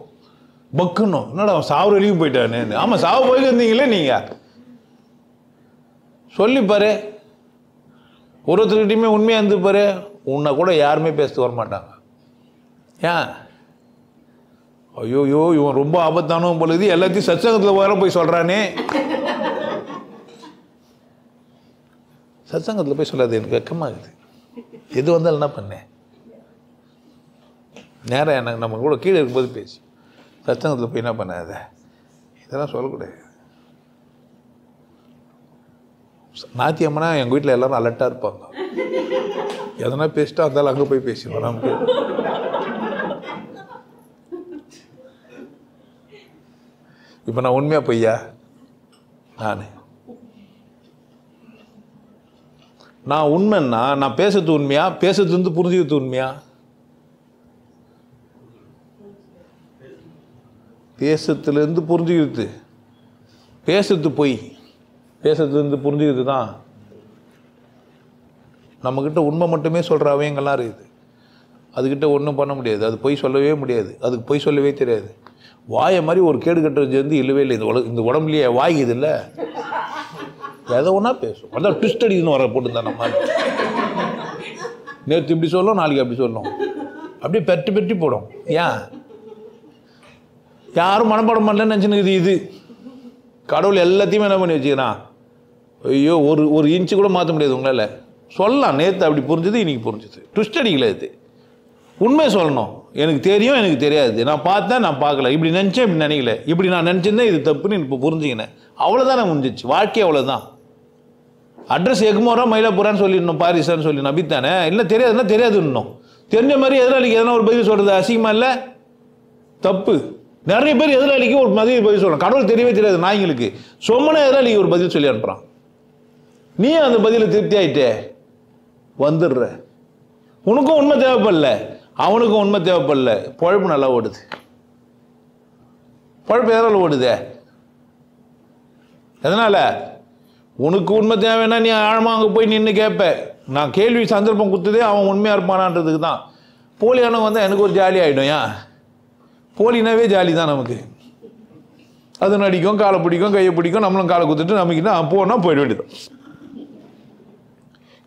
பக்குன்னோம், என்னடா அவன் சாவு வரைக்கும் போயிட்டானே. ஆமாம், சாவு போயிட்டு இருந்தீங்களே. நீங்கள் சொல்லிப்பாரு, ஒருத்தருக்கிட்டையுமே உண்மையாக இருந்துப்பாரு, உன்னை கூட யாருமே பேசிட்டு வரமாட்டாங்க. ஏன்? ஐயோயோ, இவன் ரொம்ப ஆபத்தானவன் பொழுது எல்லாத்தையும் சத்சங்கத்தில் வர போய் சொல்கிறானே. சத்சங்கத்தில் போய் சொல்லாது, எனக்கு வெக்கமாக இருக்குது. எது வந்தாலும் என்ன பண்ணேன், நேரம் எனக்கு நம்ம கூட கீழே இருக்கும்போது பேசி சத்சங்கத்தில் போய் என்ன பண்ணாத, இதெல்லாம் சொல்லக்கூடாது. நாத்தியம்மனா எங்கள் வீட்டில் எல்லோரும் அலர்ட்டாக இருப்பாங்க. எதனா பேசிட்டா இருந்தாலும் அங்கே போய் பேசிடுவோம். நமக்கு இப்போ நான் உண்மையாக பொய்யா? நான் உண்மைன்னா நான் பேசுறது உண்மையா, பேசுறது வந்து புரிஞ்சுக்கிறது உண்மையா? பேசுறதுலேருந்து புரிஞ்சுக்கிறது, பேசுறது பொய், பேசுறதுலேருந்து புரிஞ்சுக்கிறது தான். நம்மக்கிட்ட உண்மை மட்டுமே சொல்கிற அவையங்கள்லாம் இருக்குது. அதுக்கிட்ட ஒன்றும் பண்ண முடியாது. அது பொய் சொல்லவே முடியாது. அதுக்கு பொய் சொல்லவே தெரியாது. வாயை மாதிரி ஒரு கேடு கட்டுறது வந்து இல்லவே இல்லை. இந்த உடம்புலையே வாய் இது இல்லை, எதை ஒன்றா பேசும். அதான் ட்விஸ்ட் அடிக்குதுன்னு வர போட்டுருந்தா நம்ம நேற்று இப்படி சொல்லணும், நாளைக்கு அப்படி சொல்லணும், அப்படியே பெட்டி போடும். ஏன் யாரும் மனப்பாடம் பண்ணலன்னு நினச்சினுக்குது. இது கடவுள் எல்லாத்தையுமே என்ன பண்ணி வச்சுக்கிறான். ஐயோ ஒரு இன்ச்சு கூட மாற்ற முடியாது உங்களால். சொல்லலாம், நேற்று அப்படி புரிஞ்சுது, இன்னைக்கு புரிஞ்சுது. ட்விஸ்ட் அடிக்கல. இது உண்மையை சொல்லணும். எனக்கு தெரியும், எனக்கு தெரியாது, நான் பார்த்தேன், நான் பார்க்கல, இப்படி நினச்சேன், இப்படி நினைக்கல, இப்படி நான் நினச்சிருந்தேன், இது தப்புன்னு இப்போ புரிஞ்சுக்கினேன். அவ்வளோதான் நான் முடிஞ்சிச்சு. வாழ்க்கை அவ்வளோதான். அட்ரஸ் எக்மோரா மயிலாப்பூரான்னு சொல்லிடணும், பாரிஸான்னு சொல்லி நம்பித்தானே. இல்லை தெரியாதுன்னா தெரியாதுன்னும். தெரிஞ்ச மாதிரி எதிராளிக்கு எதனா ஒரு பதில் சொல்கிறது அசிங்கமாக இல்லை, தப்பு. நிறைய பேர் எதிராளிக்கு ஒரு பதில் சொல்லணும். கடவுள் தெரியவே தெரியாது நாய்ங்களுக்கு. சொம்மனா எதிராளிக்கு ஒரு பதில் சொல்லி அனுப்புகிறான். நீ அந்த பதில திருப்தி ஆயிட்டே வந்துடுற. உனக்கும் உண்மை தேவைப்படல, அவனுக்கும் உண்மை தேவைப்படல. பொழப்பு நல்லா ஓடுது. பொழப்பு எதனால ஓடுதே? எதனால? உனக்கு உண்மை தேவைன்னா நீ ஆழமாக அங்கே போய் நின்று கேட்ப. நான் கேள்வி சந்தர்ப்பம் கொடுத்ததே அவன் உண்மையாக இருப்பானான்றதுக்கு தான். போலியானவங்க வந்தால் எனக்கு ஒரு ஜாலி ஆகிடும். ஏன் போலினாவே ஜாலி தான் நமக்கு. அது நடிக்கும், காலை பிடிக்கும், கையை பிடிக்கும், நம்மளும் காலை குத்துட்டு நமக்கு போனால் போயிட வேண்டியது.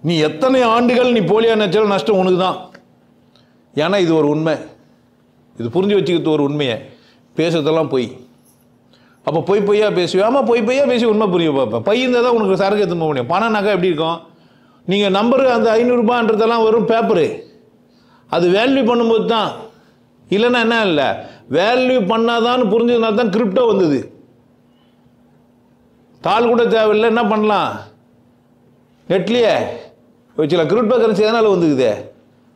நீ எத்தனை ஆண்டுகள் நீ போலியா நினைச்சாலும் நஷ்டம் உனக்கு தான். ஏன்னா இது ஒரு உண்மை. இது புரிஞ்சு வச்சுக்கிறது ஒரு உண்மையை. பேசுறதெல்லாம் பொய். அப்போ பொய்யா பேசுவேன். ஆமாம், பொய்யா பேசி உண்மை புரிய பார்ப்பேன். இருந்தால் தான் உனக்கு சரக்கு எடுத்துன்னு போக முடியும். பணம்னாக்கா எப்படி இருக்கும்? நீங்கள் நம்பரு அந்த 500 ரூபான்றதெல்லாம் வெறும் பேப்பரு. அது வேல்யூ பண்ணும்போது தான். இல்லைன்னா என்ன இல்லை, வேல்யூ பண்ணாதான்னு புரிஞ்சதுனால தான் கிரிப்டோ வந்தது. தாள் கூட தேவையில்லை, என்ன பண்ணலாம், நெட்லேயே வச்சுக்கலாம். கிரிப்டோ கரன்சி எதனால் வந்துக்குதே?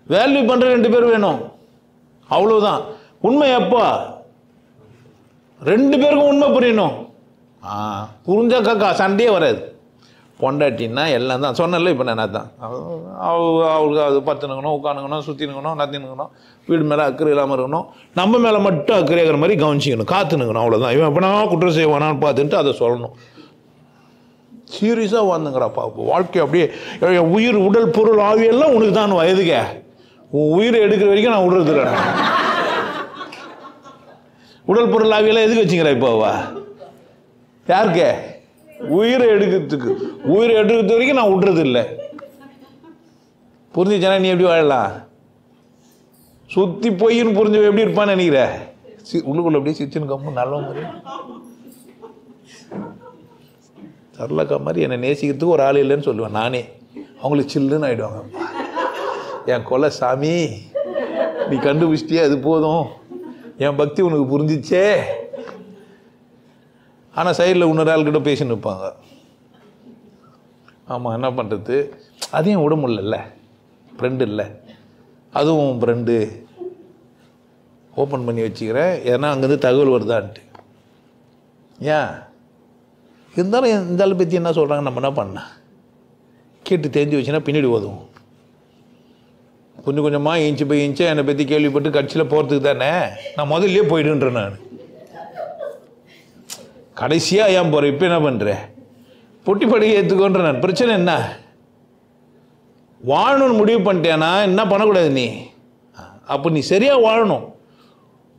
வேல்யூ பண்ணுற 2 பேர் வேணும், அவ்வளோதான். உண்மை எப்போ? 2 பேருக்கும் உண்மை புரியணும். புரிஞ்சாக்கா சண்டையே வராது. பொண்டாட்டின்னா எல்லாம் தான் சொன்னல. இப்போ நான் தான் அவளுக்கு அது பத்துனுக்கணும், உட்காந்துக்கணும், சுற்றினுக்கணும், நத்தினுக்கணும், வீடு மேலே அக்கறை இல்லாமல் இருக்கணும், நம்ம மேலே மட்டும் அக்கறை ஆகிற மாதிரி கவனிச்சிக்கணும், காத்துனுக்கணும், அவ்வளோதான். இவன் எப்படினா குற்றம் செய்வானான்னு பார்த்துட்டு அதை சொல்லணும். சீரியஸாக வாழ்ந்துங்கிறாப்பா வாழ்க்கை. அப்படியே உயிர், உடல், பொருள், ஆவியெல்லாம் உனக்கு தான். வயதுக்க உன் உயிரை எடுக்கிற வரைக்கும் நான் விடுறது இல்லை. உடல், பொருள், ஆவியெல்லாம் எதுக்கு வச்சுங்கிற இப்போவா? யாருக்கு? உயிரை எடுக்கிறதுக்கு. உயிரை எடுக்கிறது வரைக்கும் நான் விடுறது இல்லை. புரிஞ்சுச்சா? நீ எப்படி வாழலாம்? சுற்றி போயின்னு புரிஞ்சு எப்படி இருப்பான்னு நினைக்கிற? உள்ளுக்குள்ள அப்படியே சிச்சுன்னு கம்மு நல்ல மாதிரி சரலக்கா மாதிரி என்னை நேசிக்கிறதுக்கு ஒரு ஆள் இல்லைன்னு சொல்லுவேன் நானே. அவங்களுக்கு சில்லுன்னு ஆகிடுவாங்க. என் கொலை சாமி, நீ கண்டுபிடிச்சிட்டியே, அது போதும், என் பக்தி உனக்கு புரிஞ்சிச்சே. ஆனால் சைடில் இன்னொரு ஆள்கிட்ட பேசின்னு இருப்பாங்க. ஆமாம், என்ன பண்ணுறது, அதையும் விட முடியல. ஃப்ரெண்டு இல்லை, அதுவும் ஃப்ரெண்டு ஓப்பன் பண்ணி வச்சுக்கிறேன். ஏன்னா அங்கேருந்து தகவல் வருதான்ட்டு. ஏன் இருந்தாலும் இந்த ஆள் பற்றி என்ன சொல்கிறாங்க, நம்ம என்ன பண்ண கேட்டு தெரிஞ்சு வச்சுன்னா பின்னாடி ஓதுவோம். கொஞ்சம் கொஞ்சமாக இன்ச்சு பை இன்ச்சாக என்னை பற்றி கேள்விப்பட்டு கட்சியில் போகிறதுக்கு தானே நான் முதல்லையே போயிடுன்றேன். நான் கடைசியாக ஏன் போகிறேன், இப்போ என்ன பண்ணுறேன், பொட்டி படுகை ஏற்றுக்கோன்ற. நான் பிரச்சனை என்ன, வாழணும்னு முடிவு பண்ணிட்டேன்னா என்ன பண்ணக்கூடாது நீ. அப்போ நீ சரியாக வாழணும்.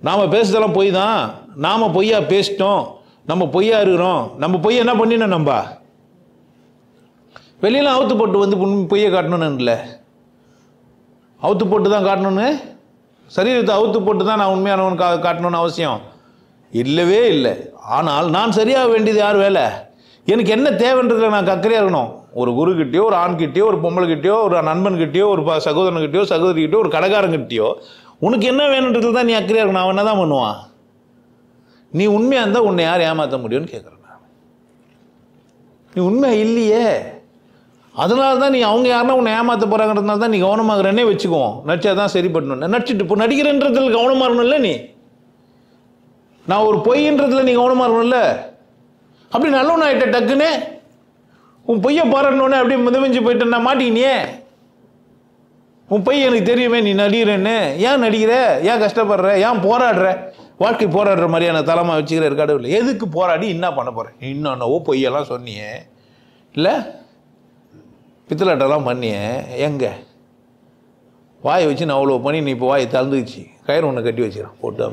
நாம் பேசுறதெல்லாம் பொய் தான். நாம் பொய்யா பேசிட்டோம், நம்ம பொய்யா இருக்கிறோம். நம்ம பொய்யா என்ன பண்ணினோம், நம்ம வெளியெல்லாம் அவுத்து போட்டு வந்து பொய்யை காட்டணும்னு இல்லை, அவுத்து போட்டு தான் காட்டணும்னு, சரீரத்தை அவுத்து போட்டு தான் நான் உண்மையானவன் காட்டணும்னு அவசியம் இல்லவே இல்லை. ஆனால் நான் சரியாக வேண்டியது யார் வேலை, எனக்கு என்ன தேவைன்றதில் நான் அக்கறையாக இருக்கணும். ஒரு குருக்கிட்டேயோ, ஒரு ஆண்கிட்டையோ, ஒரு பொம்பளைக்கிட்டையோ, ஒரு நண்பன்கிட்டையோ, ஒரு சகோதரன்கிட்டையோ, சகோதரிக்கிட்டையோ, ஒரு கடைக்காரங்கிட்டையோ உனக்கு என்ன வேணுன்றதுல தான் நீ அக்கறையாக இருக்கணும். அவன் என்ன தான் பண்ணுவான்? நீ உண்மையாக இருந்தால் உன்னை யார் ஏமாற்ற முடியும்னு கேட்குறேன் நான். நீ உண்மையாக இல்லையே, அதனால தான் நீ அவங்க யாருன்னா உன்னை ஏமாற்ற போகிறாங்கிறதுனால தான் நீ கவனமாகறனே வச்சுக்குவோம். நடிச்சா தான் சரி பண்ணணும். நடிச்சுட்டு இப்போ நடிக்கிறன்றதுல கவனமாக இருக்கணும்ல. நீ நான் ஒரு பொய்ன்றதுல நீ கவனமாக இருக்கணும்ல. அப்படி நல்லவன் ஆகிட்ட டக்குன்னு உன் பொய்யை பாராட்டணுன்னே அப்படியே முதமிஞ்சு போயிட்டு நான் மாட்டிக்கினியே. உன் பொய் எனக்கு தெரியுமே நீ நடிக்கிறேன்னு. ஏன் நடிக்கிற, ஏன் கஷ்டப்படுற, ஏன் போராடுற, வாழ்க்கை போராடுற மாதிரியான தலமாக வச்சுக்கிற கடவுள். எதுக்கு போராடி என்ன பண்ண போகிறேன்? இன்னொன்னவோ பொய்யெல்லாம் சொன்னியே இல்லை, பித்தலாட்டெல்லாம் பண்ணியே. எங்கே வாயை வச்சு நான் அவ்வளோ பண்ணி நீ இப்போ வாயை தந்துச்சு கயிறு ஒன்று கட்டி வச்சுக்கிறான் போட்டு.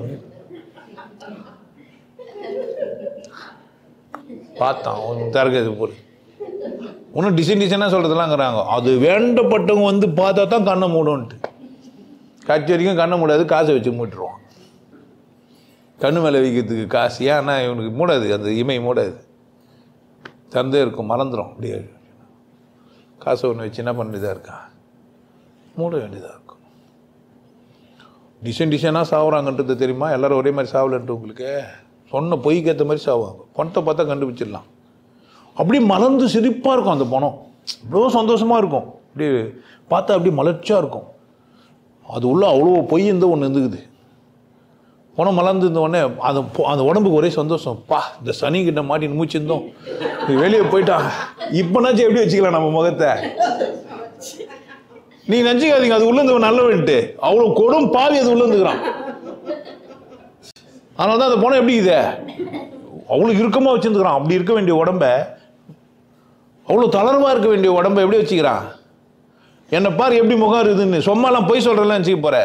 பார்த்தான் அவன் திறக்கிறது போல் ஒன்றும் டிசைனாக சொல்கிறதுலாங்கிறாங்க. அது வேண்டப்பட்டவங்க வந்து பார்த்தா தான் கண்ணை மூடும்ன்ட்டு. கட்சி வரைக்கும் கண்ணை மூடாது, காசை வச்சு மூட்டுருவான். கண்ணு மேலே வைக்கிறதுக்கு காசு. ஏன்னா இவனுக்கு மூடாது, அந்த இமை மூடாது, தந்தே இருக்கும், மறந்துடும். அப்படியே காசை ஒன்று வச்சு என்ன பண்ண வேண்டியதாக இருக்கா, மூட வேண்டியதாக இருக்கும். டிசைனாக சாவுறாங்கன்றது தெரியுமா? எல்லோரும் ஒரே மாதிரி சாவலன்ட்டு உங்களுக்கு சொன்ன பொய்க்கு ஏற்ற மாதிரி சாவாங்க. பணத்தை பார்த்தா கண்டுபிடிச்சிடலாம். அப்படி மலர்ந்து சிரிப்பாக இருக்கும் அந்த பணம், இவ்வளோ சந்தோஷமாக இருக்கும், அப்படி பார்த்தா அப்படி மலர்ச்சியாக இருக்கும். அது உள்ள அவ்வளோ பொய் இந்த ஒன்று இருந்துக்குது. பணம் மலர்ந்து இருந்த உடனே அந்த உடம்புக்கு ஒரே சந்தோஷம். இந்த சனிக்கிட்ட மாட்டின்னு மூச்சிருந்தோம், வெளியே போயிட்டான், இப்போனாச்சும் எப்படி வச்சுக்கலாம் நம்ம முகத்தை. நீங்கள் நினச்சிக்காதீங்க அது உள்ளேருந்து நல்லவன்ட்டு, அவ்வளோ கொடும் பாவி அது உள்ளேருந்துக்கிறான். அதனால தான் அந்த பணம் எப்படி இது அவ்வளோ இறுக்கமாக வச்சுருந்துக்கிறான். அப்படி இருக்க வேண்டிய உடம்ப, அவ்வளோ தளர்வாக இருக்க வேண்டிய உடம்பை எப்படி வச்சுக்கிறான். என்னை பாரு எப்படி முகம் இருக்குதுன்னு சும்மாலாம் பொய் சொல்கிறலாம் வச்சுக்க போகிற.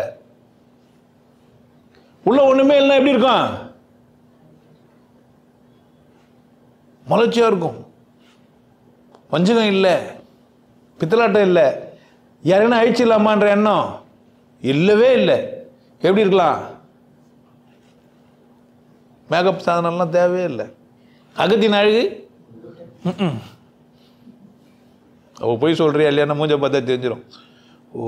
உள்ள ஒன்றுமே இல்லைன்னா எப்படி இருக்கும், மலர்ச்சியாக இருக்கும். வஞ்சகம் இல்லை, பித்தலாட்டம் இல்லை, யாரைனா அழிச்சிடலாமான்ற எண்ணம் இல்லவே இல்லை. எப்படி இருக்கலாம், மேக்கப் சாதனம்லாம் தேவையே இல்லை. அகத்தின் அழகு அவ போய் சொல்றியா இல்லையா மூஞ்ச பார்த்தா தெரிஞ்சிடும். ஓ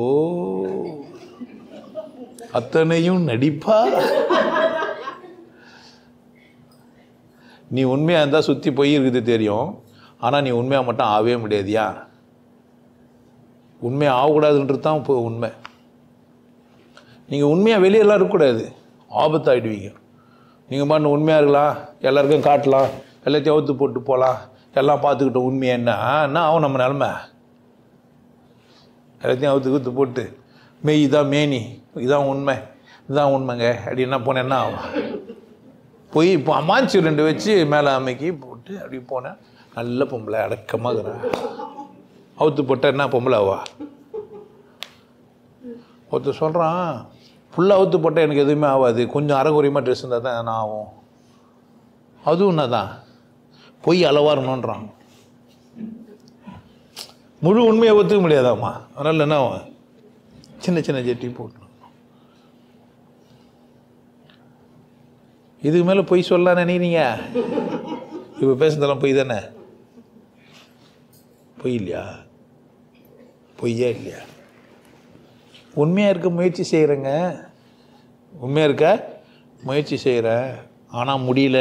அத்தனையும் நடிப்பா. நீ உண்மையாக இருந்தால் சுற்றி போய் இருக்குது தெரியும், ஆனால் நீ உண்மையாக மட்டும் ஆகவே முடியாதியா. உண்மையாக ஆகக்கூடாதுன்றது தான் இப்போ உண்மை. நீங்கள் உண்மையாக வெளியெல்லாம் இருக்கக்கூடாது, ஆபத்தாகிடுவீங்க. நீங்கள் பாட்டு உண்மையாக இருக்கலாம், எல்லாருக்கும் காட்டலாம், எல்லாத்தையும் அவுத்து போட்டு போகலாம், எல்லாம் பார்த்துக்கிட்டோம். உண்மையாக என்ன ஆகும் நம்ம நிலமை? எல்லாத்தையும் அவுத்து போட்டு மெய் இதான் மேனி, இதான் உண்மை, இதுதான் உண்மைங்க அப்படின்னா போனேன் என்ன ஆகும்? போய் இப்போ அம்மாச்சி 2 வச்சு மேலே அமைக்கி போட்டு அப்படி போனேன். நல்ல பொம்பளை அடக்கமாக இருக்கிறேன். அவுத்து போட்டால் என்ன பொம்பளை ஆவா? ஒருத்தர் சொல்கிறான், ஃபுல்லாக அவுத்து போட்டால் எனக்கு எதுவுமே ஆகாது, கொஞ்சம் அரைக்குறையமாக ட்ரெஸ் இருந்தால் தான் என்ன ஆகும். அதுவும் என்ன தான் பொய் அளவாக இருக்கணுன்றான். முழு உண்மையை ஒத்துக்க முடியாதாம்மா. அதனால் என்ன ஆகும், சின்ன சின்ன ஜெட்டி போட்டு. இதுக்கு மேலே பொய் சொல்லலாம் நினைக்கிறீங்க? இப்போ பேசுறதெல்லாம் பொய் தானே? பொய் இல்லையா? பொய்யா இல்லையா? உண்மையாக இருக்க முயற்சி செய்கிறேங்க, உண்மையாக இருக்க முயற்சி செய்கிறேன், ஆனால் முடியல.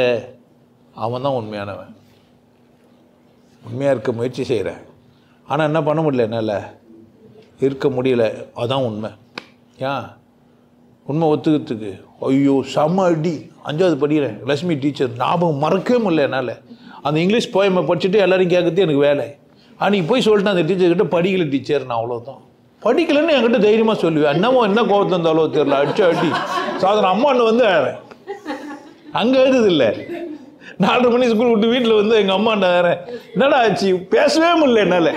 அவன் தான் உண்மையானவன். உண்மையாக இருக்க முயற்சி செய்கிறேன், ஆனால் என்ன பண்ண முடியல, என்னால் இருக்க முடியல. அதுதான் உண்மை. ஏன் உண்மை ஒத்துக்கிறதுக்கு? ஐயோ செம்ம அடி, 5வது படிக்கிறேன், லட்சுமி டீச்சர் ஞாபகம் மறக்கவே முடியல என்னால். அந்த இங்கிலீஷ் போயமை படிச்சுட்டு எல்லோரும் கேட்குறது எனக்கு வேலை. அன்றைக்கி போய் சொல்லிட்டேன் அந்த டீச்சர்கிட்ட, படிக்கல டீச்சர் நான், அவ்வளோதான். படிக்கலன்னு என்கிட்ட தைரியமாக சொல்லுவேன். என்ன கோபத்தை இருந்தாலோ தெரியல, அடிச்சு அடி சாதனை. அம்மான்னு வந்து அங்கே எழுதுது இல்லை, 4:30 மணி ஸ்கூல் விட்டு வீட்டில் வந்து எங்கள் அம்மாண்ட வேறேன், என்னடா ஆச்சு, பேசவே முடியல என்னால்.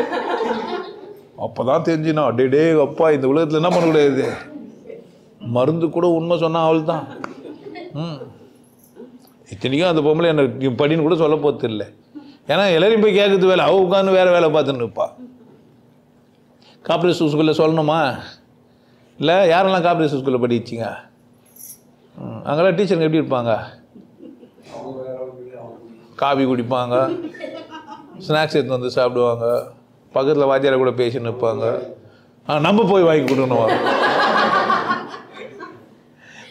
அப்போ தான் தெரிஞ்சுனா டே அப்பா இந்த உலகத்தில் என்ன பண்ணக்கூடாது, மருந்து கூட உண்மை சொன்னால் அவள் தான். இத்தனைக்கும் அந்த பொம்பளை என்ன படின்னு கூட சொல்ல போகிறது இல்லை. ஏன்னா எல்லாரையும் போய் கேட்கறது வேலை, அவள் உட்காந்து வேறு வேலை பார்த்துன்னு இருப்பா. கார்ப்பரேட் ஸ்கூலில் சொல்லணுமா? இல்லை யாரெல்லாம் கார்ப்பரேட் ஸ்கூலில் படிச்சிங்க? அங்கெல்லாம் டீச்சருங்க எப்படி இருப்பாங்க? காபி குடிப்பாங்க, ஸ்நாக்ஸ் எடுத்து வந்து சாப்பிடுவாங்க, பக்கத்தில் வாத்தியாரை கூட பேசின்னு இருப்பாங்க. நம்ம போய் வாங்கி கொடுக்கணும்,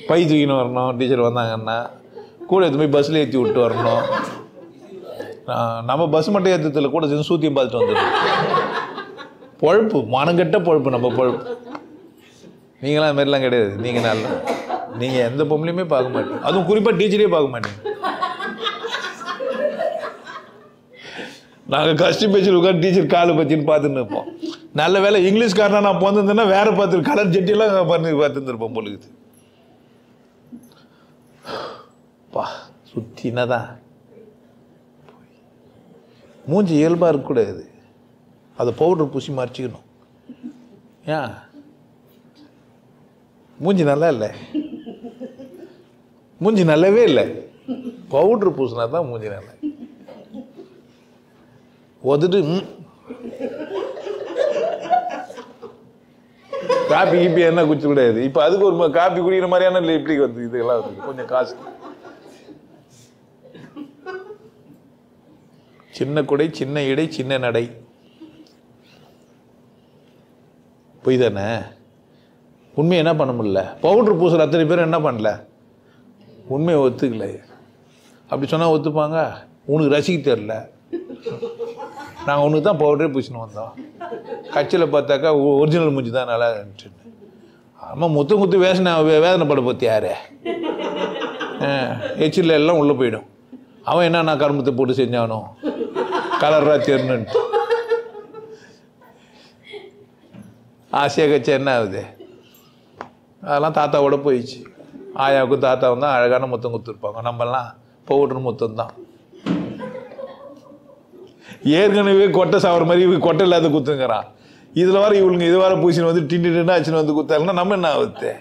பை தூக்கின்னு வரணும். டீச்சர் வந்தாங்கன்னா கூட எடுத்து போய் பஸ்ஸில் ஏற்றி விட்டு வரணும். நம்ம பஸ் மட்டும் ஏற்றதில்லை, கூட சேர்ந்து சூத்தியும் பார்த்துட்டு வந்துடும். பொழப்பு, மனங்கெட்ட பொழப்பு நம்ம பொழப்பு. நீங்களாம் அது மாதிரிலாம் கிடையாது. நீங்கள் எந்த பொம்பளையுமே பார்க்க மாட்டீங்க, அதுவும் குறிப்பாக டீச்சரே பார்க்க மாட்டீங்க. நாங்கள் கஷ்ட பேச்சு உட்காந்து டீச்சர் காலை பற்றின்னு பார்த்துன்னு இருப்போம். நல்ல வேலை இங்கிலீஷ்காரனா நான் போந்திருந்தேன்னா வேற பார்த்து கலர் ஜெட்டியெல்லாம் பண்ணி பார்த்துருப்போம் பொழுது. பா சுத்தினதான் மூஞ்சி இயல்பாக இருக்கக்கூடாது, அதை பவுடர் பூசி மறைச்சிக்கணும். ஏன் மூஞ்சி நல்லா இல்லை, மூஞ்சி நல்லாவே இல்லை, பவுட்ரு பூசினா தான் மூஞ்சி நல்லா. ஒதுட்டு காப்பி கீப்பி என்ன குடிச்சு கிடையாது. இப்போ அதுக்கு ஒரு காப்பி குடிக்கிற மாதிரியான இப்படி வந்து இதெல்லாம் வந்து கொஞ்சம் காசு. சின்ன குடை, சின்ன இடை, சின்ன நடை. பொய் தானே? உண்மையை என்ன பண்ண முடியல? பவுட்ரு பூசுற அத்தனை பேர் என்ன பண்ணல? உண்மையை ஒத்துக்கல. அப்படி சொன்னால் ஒத்துப்பாங்க? உனக்கு ரசிக்க தெரில. நாங்கள் உனக்கு தான் பவுடரே பூசின்னு வந்தோம். கட்சியில் பார்த்தாக்கா ஒரிஜினல் மூஞ்சி தான் நல்லா இருந்துச்சு. ஆமாம், முத்து முத்து வேதனைப்பட பற்றி யார்? எச்சில் எல்லாம் உள்ளே போயிடும். அவன் என்ன கரும்பத்தை போட்டு செஞ்சானோ கலராக தெரியணுன்ட்டு ஆசையாக கட்சி என்ன ஆகுது? அதெல்லாம் தாத்தாவோட போயிடுச்சு. ஆயாவுக்கும் தாத்தாவும் தான் அழகான முத்தம் கொடுத்துருப்பாங்க. நம்மலாம் பவுடர் முத்தம் தான். ஏற்கனவே கொட்டை சாப்பிட்ற மாதிரி இவங்க கொட்டை இல்லாத குத்துங்கிறான். இதில் வர இவளுங்க இது வர பூசின்னு வந்து டின்னு ஆச்சுன்னு வந்து குத்தாங்கன்னா நம்ம என்ன ஆகுது?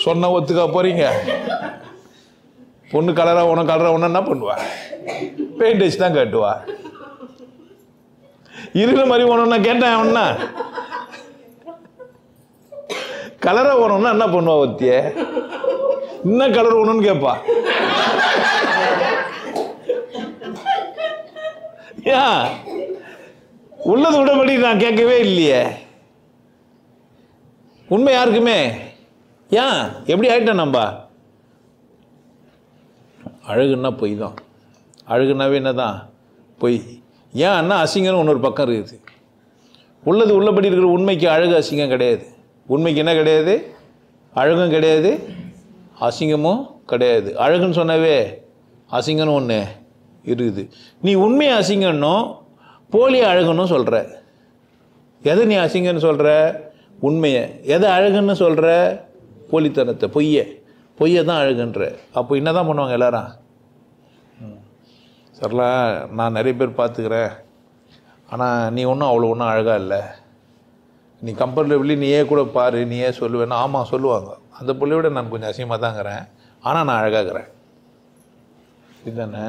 சொன்ன ஒத்துக்கா போறீங்க? பொண்ணு கலராக ஒன்று கலராக ஒன்று என்ன பண்ணுவா? பெயிண்ட் வச்சு தான் காட்டுவா. இருக்கிற மாதிரி ஒன்றுன்னா கேட்டேன். ஒன்னா கலராக ஒன்றுன்னா என்ன பண்ணுவா? ஒத்திய இன்னும் கலர் ஒன்றுன்னு கேட்பா. ஏன் உள்ளது விடபடி நான் கேட்கவே இல்லையே. உண்மை யாருக்குமே. ஏன் எப்படி ஆயிட்டேன்? நம்ம அழகுன்னா பொய் தான். அழகுனாவே என்னதான்? பொய். ஏன் அண்ணா அசிங்கம்னு ஒன்று ஒரு பக்கம் இருக்குது. உள்ளது உள்ளபடி இருக்கிற உண்மைக்கு அழகு அசிங்கம் கிடையாது. உண்மைக்கு என்ன கிடையாது? அழகும் கிடையாது, அசிங்கமும் கிடையாது. அழகுன்னு சொன்னவே அசிங்கம்னு ஒன்று இருக்குது. நீ உண்மையை அசிங்கன்னும் போலி அழகுன்னு சொல்கிற. எதை நீ அசிங்கன்னு சொல்கிற? உண்மையை. எதை அழகுன்னு சொல்கிற? போலித்தனத்தை, பொய்யை தான் அழகுன்ற. அப்போ என்ன தான் பண்ணுவாங்க எல்லாரும்? சரிலாம், நான் நிறைய பேர் பார்த்துக்கிறேன். ஆனால் நீ ஒன்றும் அவ்வளோ ஒன்றும் அழகாக இல்லை. நீ கம்பேரிட்டிவ்லி நீயே கூட பாரு, நீயே சொல்லுவேன்னா ஆமாம் சொல்லுவாங்க. அந்த பிள்ளையோட நான் கொஞ்சம் அசிங்கமாக தாங்கிறேன், ஆனால் நான் அழகாகிறேன். இதுதானே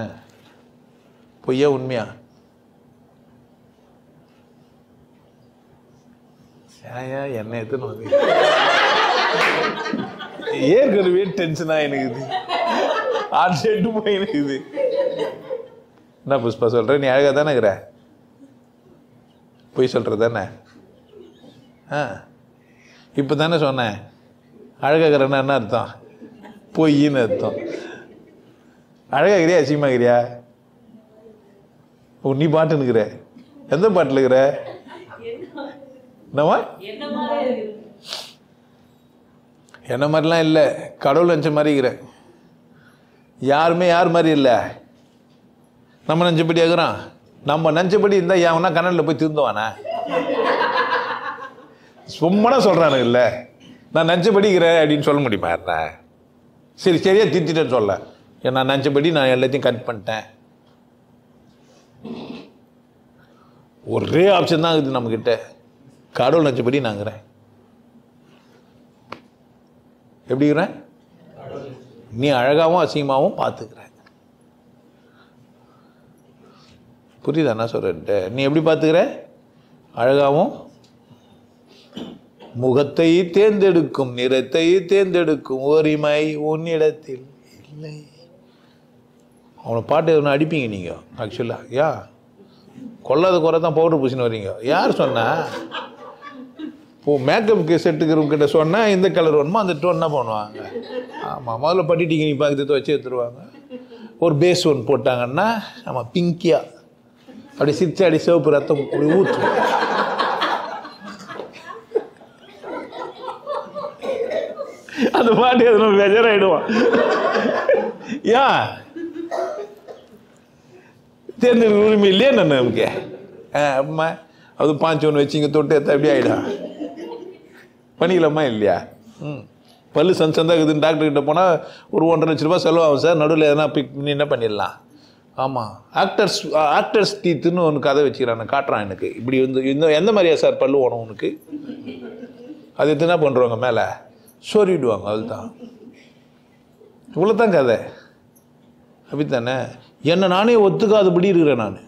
பொய்யா உண்மையா? ஏன் என்ன எத்தனை வந்து ஏற்கனவே டென்ஷனாக எனக்குது. ஆட்சேட்டு போய் எனக்குது. என்ன புஷ்பா சொல்கிற? நீ அழகாக தானே இருக்கிற? பொய் சொல்கிற தானே? இப்போ தானே சொன்னேன் அழகாகிறேன்னா என்ன அர்த்தம்? பொய்ன்னு அர்த்தம். அழகாகிறியா அசிங்கமாகிறியா? நீ பாட்டுன்னுக்கிற. எந்த பாட்டில் இருக்கிற? என்னவா? என்ன மாதிரிலாம் இல்லை, கடவுள் நினச்ச மாதிரி இருக்கிறேன். யாருமே யார் மாதிரி இல்லை. நம்ம நினச்சபடி ஆகுறான். நம்ம நினச்சபடி இருந்தால் யாவனா கண்ணனில் போய் திருந்துவானே? சும்மா சொல்கிறானு இல்லை, நான் நினச்சபடிக்கிறேன் அப்படின்னு சொல்ல முடியுமா? சரி சரியாக திருத்திட்டேன்னு சொல்ல. நான் நினச்சபடி நான் எல்லாத்தையும் கட் பண்ணிட்டேன். ஒரே ஆப்ஷன் தான் இருக்குது நம்மக்கிட்ட. கடவுள் நினச்சபடி நாங்கிறேன். எப்படிங்கிறேன்? நீ அழகாகவும் அசிங்கமாகவும் பார்த்துக்கிற. புரியுதா நான் சொல்கிறேன்ட்டு? நீ எப்படி பார்த்துக்கிற? அழகாகவும். முகத்தை தேர்ந்தெடுக்கும், நிறத்தை தேர்ந்தெடுக்கும் உரிமை உன்னிடத்தில் இல்லை. அவனை பாட்டு எதுனா அடிப்பீங்க நீங்கள் ஆக்சுவலாக. ஏன் கொல்லாத குறை தான் பவுடர் பூசின்னு வரீங்க? யார் சொன்னா? மேக்கப்புக்கு செட்டுக்கிறவங்கிட்ட சொன்னால் இந்த கலர் வேணுமோ அந்த டோன் என்ன பண்ணுவாங்க? ஆமாம், முதல்ல பட்டிட்டிங்க நீ பார்த்து வச்சு எடுத்துருவாங்க. ஒரு பேஸ் ஒன் போட்டாங்கன்னா ஆமாம் பிங்கியா அப்படி சிரிச்சு அடி சிவப்பு ரத்தம் அப்படி ஊற்று. அந்த பாட்டு எதுனா பெஜராயிடுவான். ஏன் தேர்ந்தெடுக்க உரிமை இல்லையா நமக்கு? அம்மா அது பாஞ்சு ஒன்று வச்சு இங்கே தொட்டு எத்த எப்படி ஆகிடும்? பண்ணிக்கலாமா இல்லையா? பல்லு சந்தாக இருக்குதுன்னு டாக்டர்கிட்ட போனால் ஒரு 1.5 லட்ச ரூபா செலவாகும் சார். நடுவில் எதனா பிக் பண்ணி என்ன பண்ணிடலாம்? ஆமாம், ஆக்டர்ஸ் டீத்துன்னு ஒன்று கதை வச்சுக்கிறான், காட்டுறான் எனக்கு. இப்படி வந்து எந்த மாதிரியா சார் பல்லு ஓணும் உனக்கு? அது எத்தனை பண்ணுறவங்க மேலே சொறிவிடுவாங்க. அதுதான், இவ்வளோதான் கதை. அப்படித்தானே? என்னை நானே ஒத்துக்காதபடி இருக்கிறேன் நான்.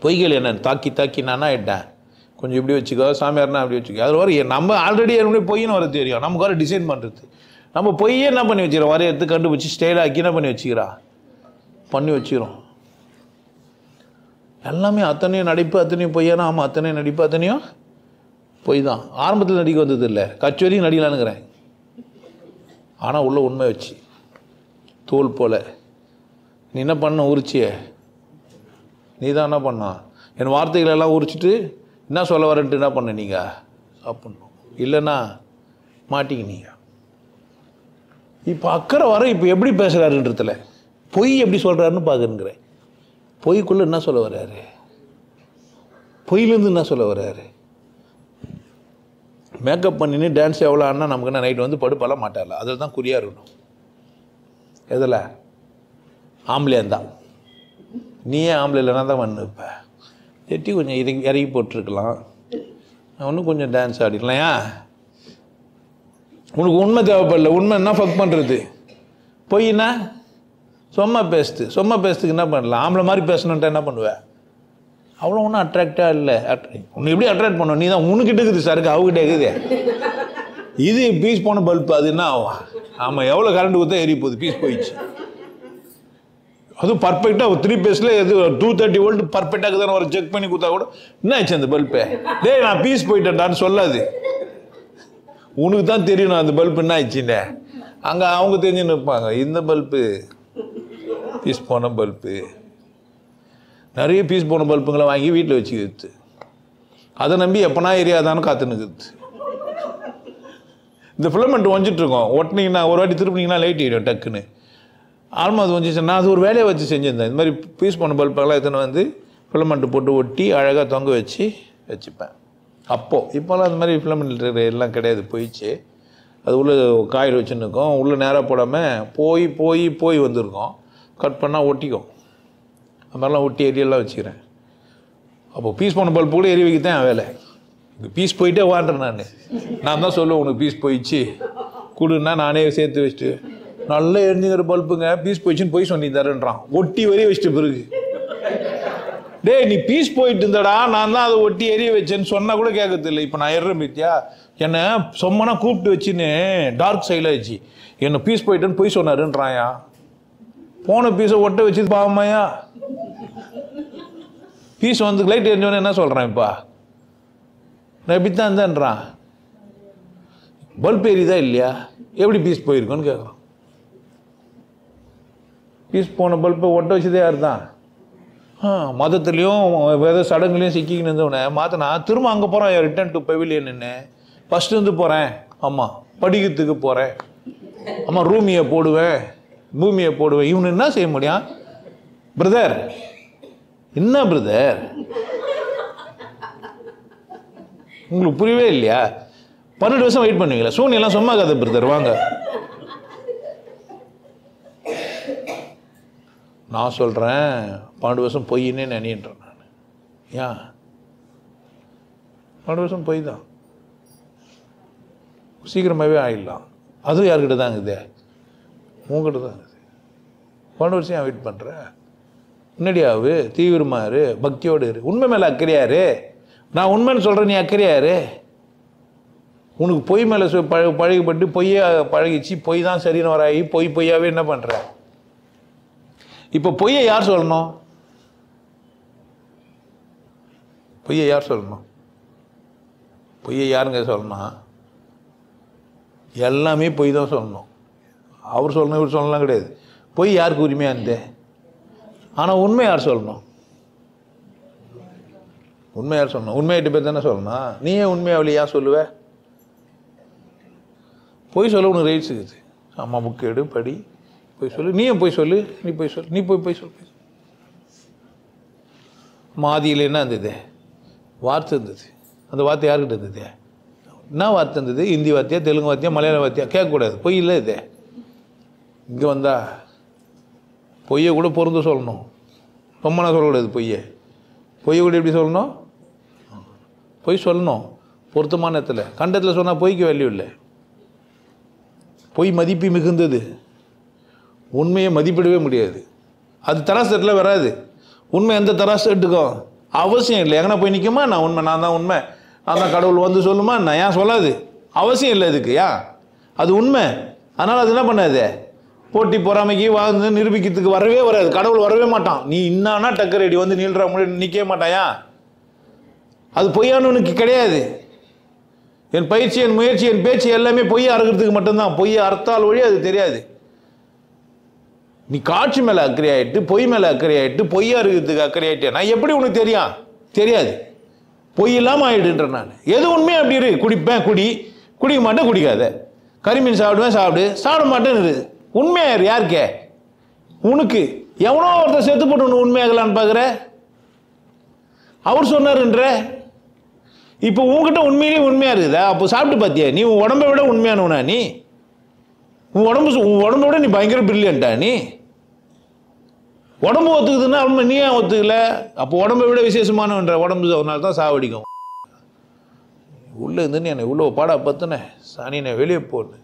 பொய்கள் என்ன தாக்கி தாக்கி நானா ஆயிட்டேன். கொஞ்சம் இப்படி வச்சுக்கோ, சாமியார்னா அப்படி வச்சுக்கோ. அதில் வர நம்ம ஆல்ரெடி ஏற்கனவே பொய்ன்னு வர தெரியும். நமக்கு வர டிசைன் பண்ணுறது. நம்ம பொய்யே என்ன பண்ணி வச்சுக்கிறோம், வரையறது கண்டுபிடிச்சி ஸ்டைலாக்கி என்ன பண்ணி வச்சுக்கிறோம். எல்லாமே அத்தனையும் நடிப்பு, அத்தனையும் பொய்யானா. ஆமாம், அத்தனையும் நடிப்பு, அத்தனையும் பொய் தான். ஆரம்பத்தில் நடிக்க வந்தது இல்லை, கட்சி வரைக்கும் நடிக்கலான்னுங்கிறேன். ஆனால் உள்ள உண்மை வச்சு தோல் போல நீ என்ன பண்ண உரிச்சிய, நீ தான் என்ன பண்ணா என் வார்த்தைகளெல்லாம் உரிச்சிட்டு என்ன சொல்ல வரன்ட்டு என்ன பண்ண நீங்கள் சாப்பிட்ணும், இல்லைன்னா மாட்டிக்கினீங்க. இப்போ அக்கறை வர இப்போ எப்படி பேசுகிறாருன்றதுல பொய் எப்படி சொல்கிறாருன்னு பார்க்குறேங்கிறேன். பொய்க்குள்ளே என்ன சொல்ல வர்றாரு, பொய்லேருந்து என்ன சொல்ல வர்றாரு. மேக்கப் பண்ணின்னு டான்ஸ் எவ்வளோ ஆனா நமக்கு என்ன நைட்டு வந்து படுப்பெல்லாம் மாட்டார்ல, அதில் தான் குறியாக இருக்கணும். எதில் ஆம்பளையாக இருந்தால் நீயே ஆம்பளை இல்லைனா தான் வந்து இப்போ எட்டி கொஞ்சம் இறங்கி போட்டிருக்கலாம், இன்னும் கொஞ்சம் டான்ஸ் ஆடிக்கலாம். ஏன் உனக்கு உண்மை தேவைப்படல. உண்மை என்ன ஃபக் பண்ணுறது, பொய்னா சும்மா பேசுறதுக்கு என்ன பண்ணலாம். ஆம்பளை மாதிரி பேசணுன்ட்டு என்ன பண்ணுவேன், அவ்வளோ ஒன்றும் அட்ராக்டாக இல்லை. உன்னை எப்படி அட்ராக்ட் பண்ணுவோம், நீ தான் உனக்கிட்ட இருக்குது சருக்கு, அவகிட்ட இருக்குது. இது பீஸ் போன பல்ப், அது என்ன ஆகும். ஆமாம், எவ்வளோ கரண்ட் கொடுத்தா எரி போகுது, பீஸ் போயிடுச்சு. அதுவும் பர்ஃபெக்டாக 3 பேஸில் எது 230 வோல்ட் பர்ஃபெக்டாக தானே ஒரு செக் பண்ணி கொடுத்தா கூட என்ன ஆச்சு அந்த பல்பு. டேய் நான் பீஸ் போயிட்டேன்டான்னு சொல்லாது, உனக்கு தான் தெரியணும் அந்த பல்பு என்ன ஆயிடுச்சுன்னு. அங்கே அவங்க தெரிஞ்சுன்னு இருப்பாங்க, இந்த பல்பு பீஸ் போன பல்பு. நிறைய பீஸ் போன பல்புங்களை வாங்கி வீட்டில் வச்சுக்கிது, அதை நம்பி எப்போனா எரியாதான்னு காத்துனுக்குது. இந்த ஃபிலமெண்ட் ஒஞ்சிட்ருக்கோம், ஒட்டினீங்கன்னா ஒரு வாட்டி திருப்பினீங்கன்னா லைட் எரியும் டக்குன்னு. ஆல்மோஸ்ட் வந்துச்சு. நான் அது ஒரு வேலையை வச்சு செஞ்சுருந்தேன். இந்த மாதிரி பீஸ் பண்ண பல்பெல்லாம் எத்தனை வந்து ஃபிலமெண்ட்டு போட்டு ஒட்டி அழகாக தொங்க வச்சுப்பேன். இப்போல்லாம் அந்த மாதிரி ஃபிலமெண்ட் எல்லாம் கிடையாது, போயிடுச்சு. அது உள்ளே காயில் வச்சுன்னு இருக்கோம், உள்ளே நேராக போடாமல் போய் வந்திருக்கோம். கட் பண்ணால் ஒட்டிக்கும், அது மாதிரிலாம் ஒட்டி எரியெல்லாம் வச்சுக்கிறேன். அப்போது பீஸ் பண்ண பல்பு கூட எரி வைக்கத்தான் என் வேலை. இங்கே பீஸ் போயிட்டே வாண்டேன். நான் தான் சொல்லுவேன், உனக்கு பீஸ் போயிடுச்சு கொடுன்னா நானே சேர்த்து வச்சுட்டு, நல்லா எரிஞ்சுங்கிற பல்புங்க பீஸ் போயிடுச்சுன்னு போய் சொல்லி தரேன்றான். ஒட்டி வரைய வச்சுட்டு பிறகு, டேய் நீ பீஸ் போயிட்டு இருந்தடா, நான் தான் அதை ஒட்டி எரிய வச்சேன்னு சொன்னால் கூட கேட்கறது இல்லை. இப்போ நான் எறேன் பத்தியா, என்னை சொம்மனா கூப்பிட்டு வச்சுன்னு டார்க் சைடில் வச்சு என்னை பீஸ் போயிட்டேன்னு போய் சொன்னாருன்றாயா. போன பீஸை ஒட்ட வச்சு பாவமாயா, பீஸ் வந்து லைட் எரிஞ்சோன்னு என்ன சொல்கிறேன். இப்போ நான் இப்படித்தான் இருந்தேன்றான். பல்ப் எரியுதா இல்லையா, எப்படி பீஸ் போயிருக்கோன்னு கேட்குறான். பீஸ் போன பல்பை ஒட்ட வச்சதே யார் தான். மதத்துலேயும் வேத சடங்குலையும் சிக்கிக்கின்னு இருந்தவனே மாற்றினா திரும்ப அங்கே போகிறான். ரிட்டர்ன் டு பெவிலியன்னு ஃபஸ்ட்டு வந்து போகிறேன். ஆமாம், படிக்கிறதுக்கு போகிறேன். ஆமாம், பூமியை போடுவேன். இவனு என்ன செய்ய முடியும் பிரதர், என்ன பிரதர் உங்களுக்கு புரியவே இல்லையா? 12 வருஷம் வெயிட் பண்ணுவீங்களா? சூனியெல்லாம் சும்மா கதை பிரதர், வாங்க. நான் சொல்கிறேன் 12 வருஷம் பொய்ன்னே நினைன்றேன் நான். ஏன் 12 வருஷம் பொய் தான், சீக்கிரமாகவே ஆகிடலாம். அதுவும் யார்கிட்ட தான் இருக்குது, உங்ககிட்ட தான் இருக்குது. 12 வருஷம் ஏன் வெயிட் பண்ணுற? முன்னாடியாவு தீவிரமாரு, பக்தியோடு இரு, உண்மை மேலே அக்கறையாரு. நான் உண்மைன்னு சொல்கிறேன், நீ அக்கறையாரு. உனக்கு பொய் மேலே பழகப்பட்டு பொய்யை பழகிச்சு, பொய் தான் சரின்னு வராகி பொய்யாவே என்ன பண்ணுற? இப்போ பொய்யை யார் சொல்லணும்? பொய்யை யாருங்க சொல்லணும்? எல்லாமே பொய் தான் சொல்லணும். அவர் சொல்லணும், இவர் சொல்லலாம் கிடையாது. பொய் யாருக்கு உரிமையாக இருந்தே. ஆனால் உண்மை யார் சொல்லணும்? உண்மையிட்ட பேர் தானே சொல்லணும். நீயே உண்மையாவளி ஏன் சொல்லுவ? பொய் சொல்ல உனக்கு ரைட்ஸ் இருக்குது. அம்மா புக்கு எடு, படி, போய் சொல்லு. நீயும் போய் சொல்லு, நீ போய் சொல்லு. மாதியில் என்ன இருந்தது? வார்த்தை இருந்தது. அந்த வார்த்தை யார்கிட்ட இருந்தது? என்ன வார்த்தை இருந்தது? ஹிந்தி வார்த்தையா, தெலுங்கு வார்த்தையா, மலையாள வார்த்தையா? கேட்கக்கூடாது. பொய் இல்லை இது. இங்கே வந்தா பொய்யை கூட பொருந்து சொல்லணும். ரொம்பனா சொல்லக்கூடாது. பொய்யை கூட எப்படி சொல்லணும்? பொய் சொல்லணும் பொருத்தமான இடத்துல. கண்டத்தில் சொன்னால் பொய்க்கு வேல்யூ இல்லை. பொய் மதிப்பு மிகுந்தது, உண்மையை மதிப்பிடவே முடியாது. அது தராசு செட்டில் வராது. உண்மை எந்த தராசு எடுத்துக்கும்? அவசியம் இல்லை. எங்கன்னா போய் நிற்குமா? நான் உண்மை, நான் தான் உண்மை, நான் தான் கடவுள் வந்து சொல்லுமா? நான் ஏன் சொல்லாது? அவசியம் இல்லை இதுக்கு. ஏன்? அது உண்மை. அதனால் அது என்ன பண்ணாது? போட்டி பொறாமைக்கு வாழ்ந்து நிரூபிக்கிறதுக்கு வரவே வராது. கடவுள் வரவே மாட்டான். நீ இன்னானா டக்கரடி வந்து நீள்ற முன்னாடி நிற்கவே மாட்டாயா? அது பொய்யானவனுக்கு கிடையாது. என் பயிற்சி, என் முயற்சி, என் பேச்சு எல்லாமே பொய்யா அறுக்கிறதுக்கு மட்டும்தான். பொய்யை அறுத்தால் வழி அது தெரியாது. நீ காட்சி மேலே அக்கறை ஆகிட்டு, பொய் மேலே அக்கறை ஆகிட்டு, பொய்யா இருக்கிறதுக்கு அக்கறை ஆகிட்டே நான் எப்படி உனக்கு தெரியும்? தெரியாது. பொய் இல்லாமல் ஆகிடுன்ற நான். எது உண்மையாக அப்படி இரு. குடிப்பேன், குடிக்க மாட்டேன், குடிக்காத. கறிமீன் சாப்பிடுவேன், சாப்பிட மாட்டேன்னு இரு. உண்மையாயிரு. யாருக்கே? உனக்கு. எவனோ ஒருத்தர் செத்து போட்டு ஒன்று உண்மையாகலான்னு பார்க்குற. அவர் சொன்னாருன்ற. இப்போ உங்ககிட்ட உண்மையிலேயே உண்மையா இருக்குதா? அப்போ சாப்பிட்டு பார்த்தியா? நீ உன் உடம்பை விட உண்மையானவனா? நீ உன் உடம்பை விட நீ பயங்கர பிரில்லியன்ட்டா? நீ உடம்பு ஒத்துக்குதுன்னா உண்மை, நீ ஏன் ஒத்துக்கல? அப்போ உடம்பை விட விசேஷமானவன்ற. உடம்பு ஒரு தான் சாவடிக்கும். உள்ளே இருந்துன்னு என்னை இவ்வளோ பாடா பத்துனே சாணி நான் வெளியே போடு.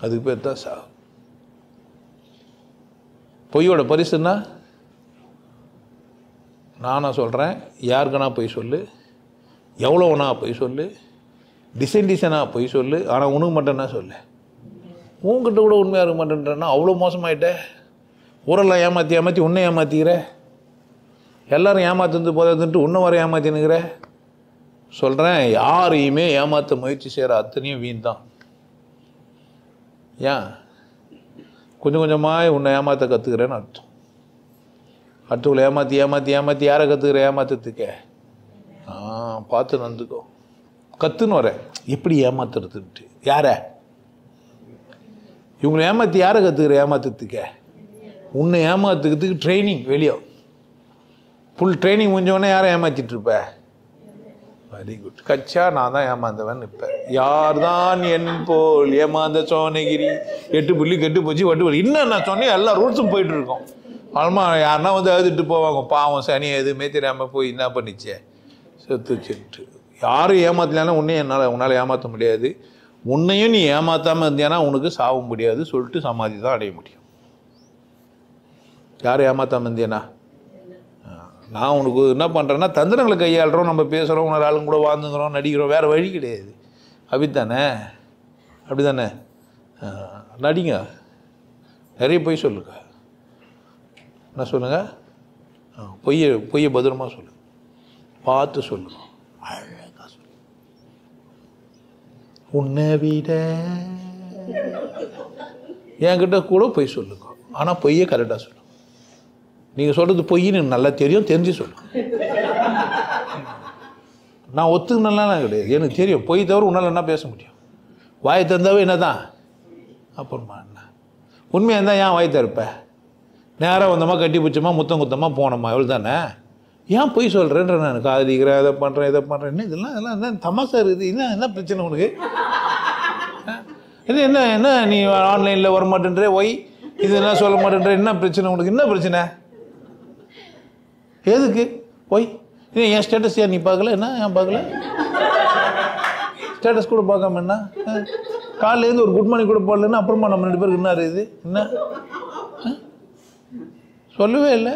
அதுக்கு பேர் தான் சாவு. பொய்யோட பரிசுன்னா நானா சொல்கிறேன், யாருக்குன்னா போய் சொல்லு, எவ்வளோனா போய் சொல்லு, டிசைனாக போய் சொல்லு, ஆனால் உனக்கு மட்டும்னா சொல்லு. உங்ககிட்ட கூட உண்மையாக இருக்க மாட்டேன்றன்னா அவ்வளோ மோசமாயிட்ட. ஊரெல்லாம் ஏமாற்றி உன்னை ஏமாற்றிக்கிற. எல்லோரும் ஏமாத்துந்து போதுன்ட்டு உன்னை வர ஏமாற்றினுக்கிற. சொல்கிறேன், யாரையுமே ஏமாற்ற முயற்சி செய்கிற அத்தனையும் வீண் தான். ஏன்? கொஞ்சம் கொஞ்சமாக உன்னை ஏமாற்ற கற்றுக்கிறேன்னு அர்த்தம். அடுத்தவங்களை ஏமாற்றி யாரை கற்றுக்கிற? ஏமாத்துறதுக்கே. பார்த்து நடந்துக்கோ. கற்றுன்னு வர எப்படி ஏமாத்துறதுன்ட்டு. யாரை? இவங்களை ஏமாற்றி யாரை கற்றுக்கிற? ஏமாத்துறதுக்கே. உன்னை ஏமாத்துக்கிறதுக்கு ட்ரைனிங் வெளியே. ஃபுல் ட்ரைனிங் முடிஞ்சவொடனே யாரை ஏமாற்றிட்டுருப்ப? Very good. கச்சா நான் தான் ஏமாந்தவன் இப்போ. யார் தான் என் போல் ஏமாந்த சோனகிரி 8 புள்ளி கெட்டு போச்சு வட்டு. இன்னும் நான் சொன்னேன், எல்லா ரூல்ஸும் போயிட்டு இருக்கோம். ஆல்மா யாருன்னா வந்து எழுதிட்டு போவாங்க. பாவம் சனி எதுவுமே தெரியாமல் போய் என்ன பண்ணிச்சே செத்துச்சுட்டு. யாரும் ஏமாத்தலைன்னா உன்னால் ஏமாற்ற முடியாது. உன்னையும் நீ ஏமாற்றாமல் இருந்தியானா உனக்கு சாவ முடியாது சொல்லிட்டு சமாதி தான் அடைய முடியும். யாரும் ஏமாற்றாமல் இருந்தியானா? நான் உனக்கு என்ன பண்ணுறேன்னா தந்திரங்களை கையாளுறோம், நம்ம பேசுகிறோம், உணர் ஆளுங்க கூட வாழ்ந்துங்கிறோம், நடிக்கிறோம். வேறு வழி கிடையாது. அப்படித்தானே? அப்படி தானே? நடிங்க. நிறைய பொய் சொல்லுங்க. என்ன சொல்லுங்க? பொய்யை பத்திரமா சொல்லுங்க. பார்த்து சொல்லுங்க. அழகா சொல்லுங்க. உன்னை விட என்கிட்ட கூட பொய் சொல்லுங்க. ஆனால் பொய்யை கரெக்டாக சொல்லுங்க. நீங்கள் சொல்கிறது பொய்ன்னு நல்லா தெரிஞ்சு சொல்லுங்க. நான் ஒத்துக்கணும்லாம் கிடையாது. எனக்கு தெரியும் பொய் தவிர உன்னால் என்ன பேச முடியும்? வாயை தந்தாவே என்ன தான்? அப்புறமா என்ன உண்மையாக இருந்தால் ஏன் வாய் தருப்ப? நேராக வந்தோமா, கட்டி பிடிச்சோமா, முத்தம் குத்தமாக போனோமா, எவ்வளோ தானே? ஏன் பொய் சொல்கிறேன்ற நான் காதிக்கிறேன், அதை பண்ணுறேன், இதை பண்ணுறேன். இதெல்லாம் என்ன தமாசா இருக்குது? என்ன பிரச்சனை உனக்கு? இது என்ன நீ ஆன்லைனில் வர மாட்டேன்ற ஒய், இது என்ன சொல்ல மாட்டேன்ற, என்ன பிரச்சனை உனக்கு? என்ன பிரச்சனை? எதுக்கு ஒய்? என் ஸ்டேட்டஸ் ஏன் நீ பார்க்கல? என்ன ஏன் பார்க்கல? ஸ்டேட்டஸ் கூட பார்க்காம என்ன? காலையிலேருந்து ஒரு குட் மார்னிங் கூட போடலன்னா அப்புறமா நம்ம 2 பேருக்கு என்ன இருக்குது? என்ன சொல்லவே இல்லை.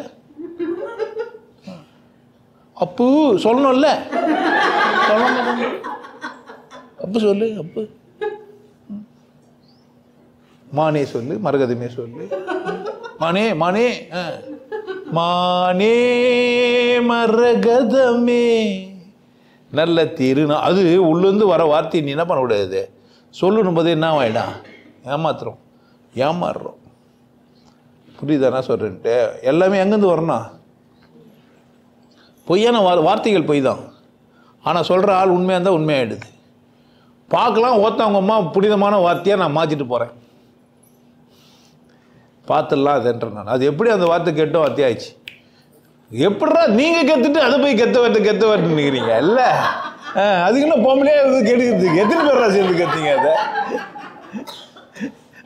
அப்பு சொல்லணும்ல, சொல்லணும். அப்பு சொல்லு, அப்பு மானே சொல்லு, மரகதமே சொல்லு. மானே மானே மானே மரகதமே நல்ல தீருனா. அது உள்ளேருந்து வர வார்த்தை நீ என்ன பண்ணக்கூடாது. சொல்லணும் போது என்ன ஆகிடும்? ஏமாறுறோம். புரியுதானா சொல்கிறேன்ட்டு? எல்லாமே எங்கேருந்து வரணும்? பொய்யான வார்த்தைகள் பொய் தான். ஆனால் சொல்கிற ஆள் உண்மையாக இருந்தால் உண்மையாகிடுது. பார்க்கலாம், ஒருத்தவங்க அம்மா புனிதமான வார்த்தையாக நான் மாற்றிட்டு போகிறேன். பார்த்துடலாம் அதுன்ற நான். அது எப்படி அந்த வார்த்தை கெட்ட வார்த்தையாகிடுச்சு? எப்படா நீங்கள் கற்றுட்டு அதை போய் கெத்த வார்த்தை நிற்கிறீங்க இல்லை? அதுக்கு இன்னும் பொம்பளையே கெடுக்கிறதுக்கு எத்தனை பேரா சேர்ந்து கற்றுங்க? அதை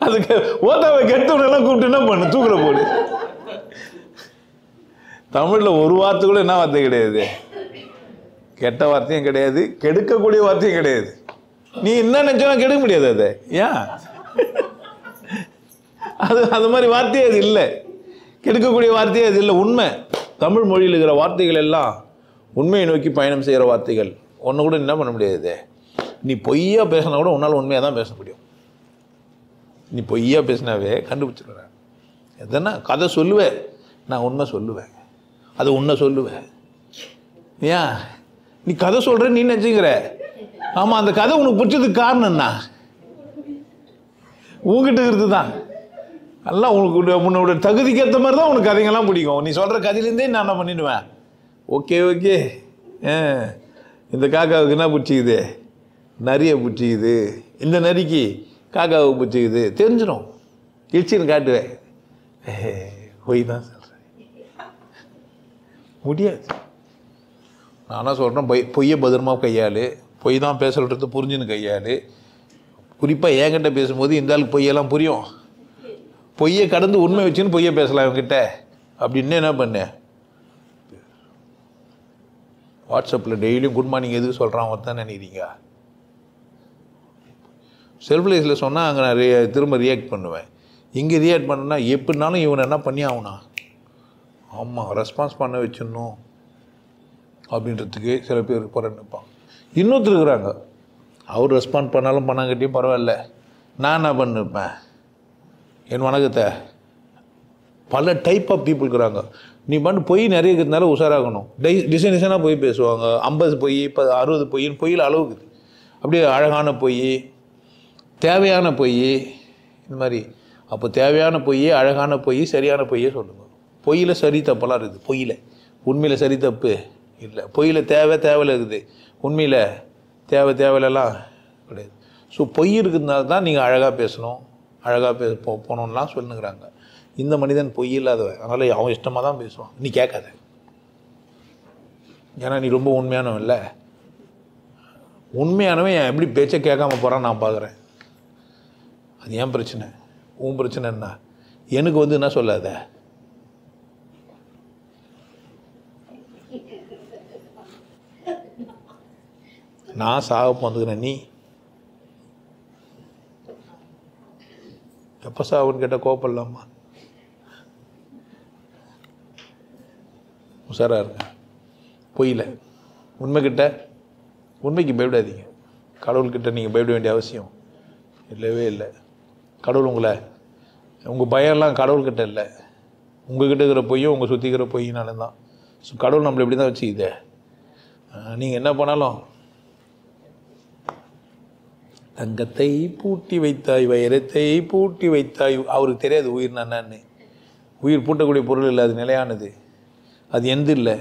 அதுக்கு ஓத்தாவை கெட்டவனெல்லாம் கூப்பிட்டு என்ன பண்ணு? தூக்கில் போடு. தமிழில் ஒரு வார்த்தை கூட என்ன வார்த்தை கிடையாது? கெட்ட வார்த்தையும் கிடையாது, கெடுக்கக்கூடிய வார்த்தையும் கிடையாது. நீ என்ன நினச்சாலும் கெடுக்க முடியாது. அதை ஏன்? அது மாதிரி வார்த்தையே அது இல்லை. கெடுக்கக்கூடிய வார்த்தையே அது இல்லை. உண்மை தமிழ் மொழியில் இருக்கிற வார்த்தைகள் எல்லாம் உண்மையை நோக்கி பயணம் செய்கிற வார்த்தைகள். ஒன்று கூட என்ன பண்ண முடியாது. நீ பொய்யா பேசினா கூட உன்னால் உண்மையாக தான் பேச முடியும். நீ பொய்யா பேசினாவே கண்டுபிடிச்சிடுறேன். எதனா கதை சொல்லுவேன், நான் உண்மை சொல்லுவேன், அது உன்னை சொல்லுவேன். ஏன் நீ கதை சொல்கிற நீ நினச்சிக்கிற? ஆமாம், அந்த கதை உனக்கு பிடிச்சதுக்கு காரணம் என்ன? உங்ககிட்ட இருந்து தான் எல்லாம் உனக்கு உன்னோட தகுதிக்கு ஏற்ற மாதிரி தான் உனக்கு கதைங்கெல்லாம் பிடிக்கும். நீ சொல்கிற கதையிலேருந்தே நான் என்ன பண்ணிடுவேன். ஓகே ஓகே, இந்த காக்காவுக்கு என்ன பிடிச்சிக்குது? நரியை பிடிச்சிக்குது. இந்த நரிக்கு காக்காவை பிடிச்சிக்குது தெரிஞ்சிடும். கிழிச்சின்னு காட்டுவேன். பொய் தான் சொல்கிறேன். முடியாது. நானாக சொல்கிறேன், பொய்யை பத்திரமாக கையாளு. பொய் தான் பேசுகிறது புரிஞ்சுன்னு கையாளு. குறிப்பாக என்கிட்ட பேசும்போது இந்த ஆளுக்கு பொய்யெல்லாம் புரியும். பொய்யை கடந்து உண்மை வச்சுன்னு பொய்யை பேசலாம் இவங்கிட்ட அப்படின்னு என்ன பண்ணேன். வாட்ஸ்அப்பில் டெய்லியும் குட் மார்னிங் எதுக்கு சொல்கிறான் ஒருத்தான் நினைக்கிறீங்க? செல்ஃப் லைஃப்பில் சொன்னால் அங்கே நான் திரும்ப ரியாக்ட் பண்ணுவேன். இங்கே ரியாக்ட் பண்ணனா எப்படினாலும் இவனை என்ன பண்ணி ஆகுனா, ஆமாம் ரெஸ்பான்ஸ் பண்ண வச்சிடணும் அப்படின்றதுக்கு சில பேர் நினைப்பாங்க. இன்னொருத்தர் இருக்கிறாங்க, அவர் ரெஸ்பாண்ட் பண்ணாலும் பண்ணாங்கட்டியும் பரவாயில்ல, நான் என்ன பண்ணிருப்பேன் என் வணக்கத்தை. பல டைப் ஆஃப் பீப்புள் இருக்கிறாங்க. நீ பண்ணு பொய் நிறைய இருக்கிறதுனால உஷாராகணும். டிசைனாக பொய் பேசுவாங்க. 50 பொய், 60 பொய்ன்னு பொய்யில் அளவுக்குது. அப்படியே அழகான பொய், தேவையான பொய், இந்த மாதிரி. அப்போ தேவையான பொய், அழகான பொய், சரியான பொய்யே சொல்லுங்கள். பொய்யில் சரி தப்பெல்லாம் இருக்குது. பொய்யில் உண்மையில் சரி தப்பு இல்லை. பொய்யில் தேவையில்லை இருக்குது. உண்மையில் தேவையில்லாம் கிடையாது. ஸோ பொய் இருக்கிறதுனால தான் நீங்கள் அழகாக பேசணும், அழகாக போகணுன்னெலாம் சொல்லுங்கிறாங்க. இந்த மனிதன் பொய் இல்லாதவன், அதனால் அவன் இஷ்டமாக தான் பேசுவான். நீ கேட்காத, ஏன்னா நீ ரொம்ப உண்மையானவன் இல்லை. உண்மையானவன் என் எப்படி பேச்சை கேட்காம போகிறான் நான் பார்க்குறேன். அது ஏன் பிரச்சனை? உன் பிரச்சனை என்ன? எனக்கு வந்து என்ன சொல்லாத. நான் சாக வந்துக்கிறேன், நீ எப்போ சாவுன்னு கேட்டால் கோப்படலாமா? உஷாராக இருங்க. பொய்யில் உண்மைக்கு பயப்படாதீங்க. கடவுள்கிட்ட நீங்கள் பயப்பட வேண்டிய அவசியம் இல்லவே இல்லை. கடவுள் உங்கள் பயம்லாம் கடவுள்கிட்ட இல்லை. உங்கள்கிட்ட இருக்கிற பொய்யும் உங்கள் சுற்றிக்கிற பொய்யினால தான். ஸோ கடவுள் நம்மளை இப்படி தான் வச்சுக்குதே. நீங்கள் என்ன பண்ணாலும் தங்கத்தை பூட்டி வைத்தாய், வைரத்தை பூட்டி வைத்தாய். அவருக்கு தெரியாது உயிர் என்னன்னு. உயிர் பூட்டக்கூடிய பொருள் இல்லை, அது நிலையானது. அது எந்த இல்லை,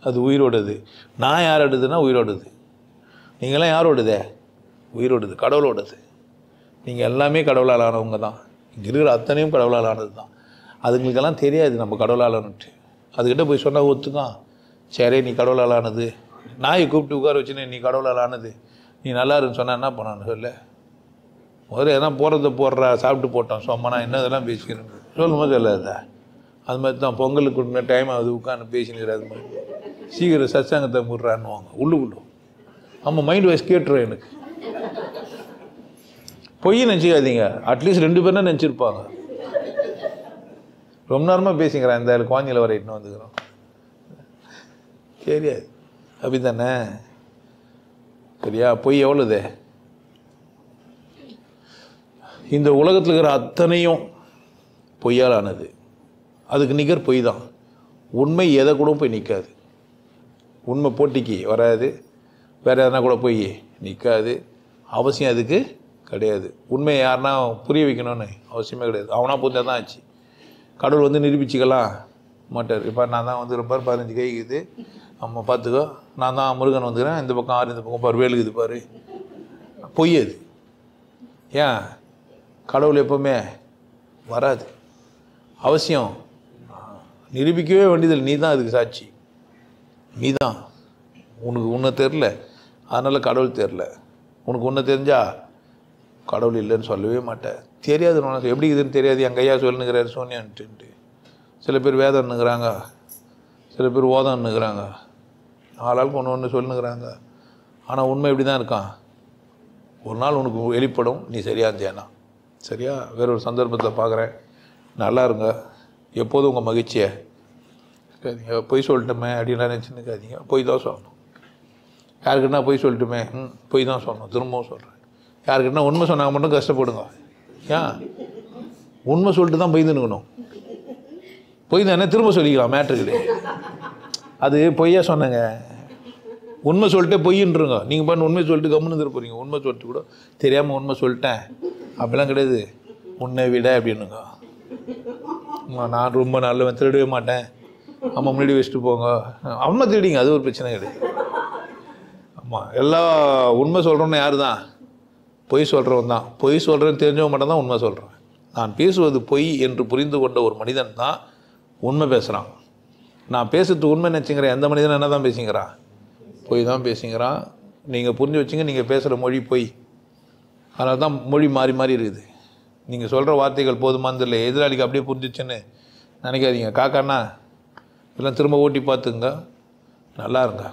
அது உயிரோடது. நான் யாரோடதுன்னா உயிரோடது. நீங்களாம் யாரோடதே? உயிரோடது, கடவுளோடது. நீங்கள் எல்லாமே கடவுளால் ஆனவங்க தான். இங்கே இருக்கிற அத்தனையும் கடவுளால் ஆனது தான். அதுங்களுக்கெல்லாம் தெரியாது நம்ம கடவுளால் ஆனட்டு. அதுக்கிட்ட போய் சொன்னால் ஒத்துக்கான். சரி நீ கடவுளால் ஆனது. நாயை கூப்பிட்டு உட்கார வச்சுன்னு நீ கடவுளால் ஆனது, நீ நல்லா இருக்குன்னு சொன்னால் என்ன பண்ணான்னு சொல்ல. முதல்ல எதனா போடுறா, சாப்பிட்டு போட்டோம் சொம்மனா என்ன இதெல்லாம் பேசிக்கிறேன் சொல்லும்போது சொல்லாத. அது மாதிரி தான் பொங்கலுக்கு உண்மை டைம் ஆகுது உட்காந்து பேசினுக்கிற. அது மாதிரி சீக்கிரம் சத்சங்கத்தை முடுறான்னுவாங்க உள்ளுக்குள்ள. ஆமாம், மைண்ட் வாய்ஸ் கேட்டுரும் எனக்கு. பொய் நினச்சிக்காதீங்க. அட்லீஸ்ட் 2 பேர் தான் நினச்சிருப்பாங்க. ரொம்ப நேரமாக பேசிக்கிறேன், இந்த குழந்தையில வர இட்டுன்னு வந்துக்கிறோம். தெரியாது அப்படி தானே? சரியா? பொய் எவ்வளோது? இந்த உலகத்தில் இருக்கிற அத்தனையும் பொய்யால் ஆனது. அதுக்கு நிகர் பொய் தான். உண்மை எதை கூட போய் நிற்காது. உண்மை போட்டிக்கு வராது. வேறு எதனா கூட போய் நிற்காது. அவசியம் அதுக்கு கிடையாது. உண்மையை யாருன்னா புரிய வைக்கணும்னு அவசியமே கிடையாது. அவனா புரிஞ்சா தான் ஆச்சு. கடவுள் வந்து நிரூபிச்சிக்கலாம் மாட்டார். இப்போ நான் தான் வந்து ரொம்ப 15 கைக்குது, நம்ம பார்த்துக்கோ, நான் தான் முருகன் வந்துக்கிறேன், இந்த பக்கம் 6, இந்த பக்கம் பாரு வேலுக்குது பாரு. பொய் அது. ஏன்? கடவுள் எப்போவுமே வராது. அவசியம் நிரூபிக்கவே வேண்டியதில்லை. நீ தான் அதுக்கு சாட்சி. நீ தான். உன்னை தெரில, அதனால் கடவுள் தெரில. உனக்கு உன்னை தெரிஞ்சா கடவுள் இல்லைன்னு சொல்லவே மாட்டேன். தெரியாது உனக்கு எப்படி இதுன்னு தெரியாது. என் கையா சொல்லுங்கிறாரு சோனியான்ட்டு. சில பேர் வேதம்னுங்கிறாங்க, சில பேர் ஓதம்னுங்கிறாங்க, ஆளாளுக்கு ஒன்று சொல்லுங்கிறாங்க. ஆனால் உண்மை இப்படி தான் இருக்கான். ஒரு நாள் உனக்கு வெளிப்படும், நீ சரியாக இருந்தேனா. சரியா? வேறொரு சந்தர்ப்பத்தில் பார்க்குறேன். நல்லா இருங்க. எப்போதும் உங்கள் மகிழ்ச்சியை இருக்காதீங்க. பொய் சொல்லிட்டோமே அப்படின்லாம் நினச்சின்னு இருக்காதீங்க. பொய் தான் சொல்லணும். யாருக்குன்னா பொய் சொல்லிட்டுமே பொய் தான் சொல்லணும். திரும்பவும் சொல்கிறேன், யாருக்குன்னா உண்மை சொன்னாங்க மட்டும் கஷ்டப்படுங்க. ஏன் உண்மை சொல்லிட்டு தான் பயந்துனுக்கணும்? பொய் தானே திரும்ப சொல்லிக்கலாம், மேட்ரு கிடையாது. அது பொய்யா சொன்னங்க, உண்மை சொல்லிட்டே பொய்ன்றுங்க. நீங்கள் பண்ண உண்மை சொல்லிட்டு கம்முன்னு இருக்க போகிறீங்க. உண்மை சொல்லிட்டு கூட தெரியாமல் உண்மை சொல்லிட்டேன் அப்படிலாம் கிடையாது. உன்னை விட அப்படின்னுங்க. நான் ரொம்ப நல்லவன், திருடவே மாட்டேன், அம்மா முன்னாடி வச்சுட்டு போங்க, அம்மா திருடிங்க, அது ஒரு பிரச்சனை கிடையாது. ஆமாம், எல்லா உண்மை சொல்கிறோன்னு யார் தான்? பொய் சொல்கிறவன் தான். பொய் சொல்கிறேன்னு தெரிஞ்சவன் மட்டும் தான் உண்மை சொல்கிறேன். நான் பேசுவது பொய் என்று புரிந்து கொண்ட ஒரு மனிதன் தான் உண்மை பேசுகிறான். நான் பேசுறது உண்மை நினச்சிங்கிறேன் எந்த மனிதன் என்ன தான் பேசிங்கிறான்? பொய் தான் பேசிங்கிறான். நீங்கள் புரிஞ்சு வச்சிங்க, நீங்கள் பேசுகிற மொழி பொய். அதனால தான் மொழி மாறி மாறி இருக்குது. நீங்கள் சொல்கிற வார்த்தைகள் போதுமானது இல்லை. எதிராளிக்கு அப்படியே புரிஞ்சிச்சுன்னு நினைக்காதீங்க. காக்காண்ணா இதெல்லாம் திரும்ப ஓட்டி பார்த்துங்க, நல்லா இருங்க.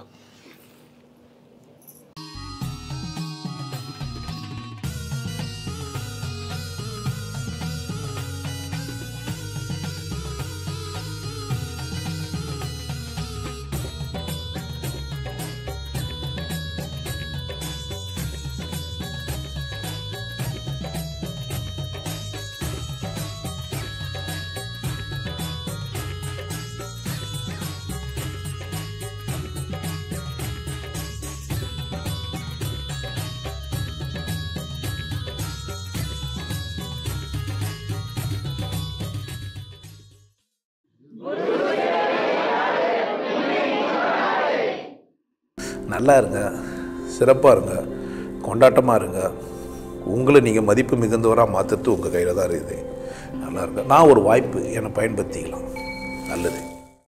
நல்லா இருங்க, சிறப்பாக இருங்க, கொண்டாட்டமாக இருங்க. உங்களை நீங்கள் மதிப்பு மிகுந்தவராக மாற்றுறது உங்கள் கையில் தான் இருக்குது. நல்லா இருங்க. நான் ஒரு வாய்ப்பு என்னை பயன்படுத்திக்கலாம். நல்லது.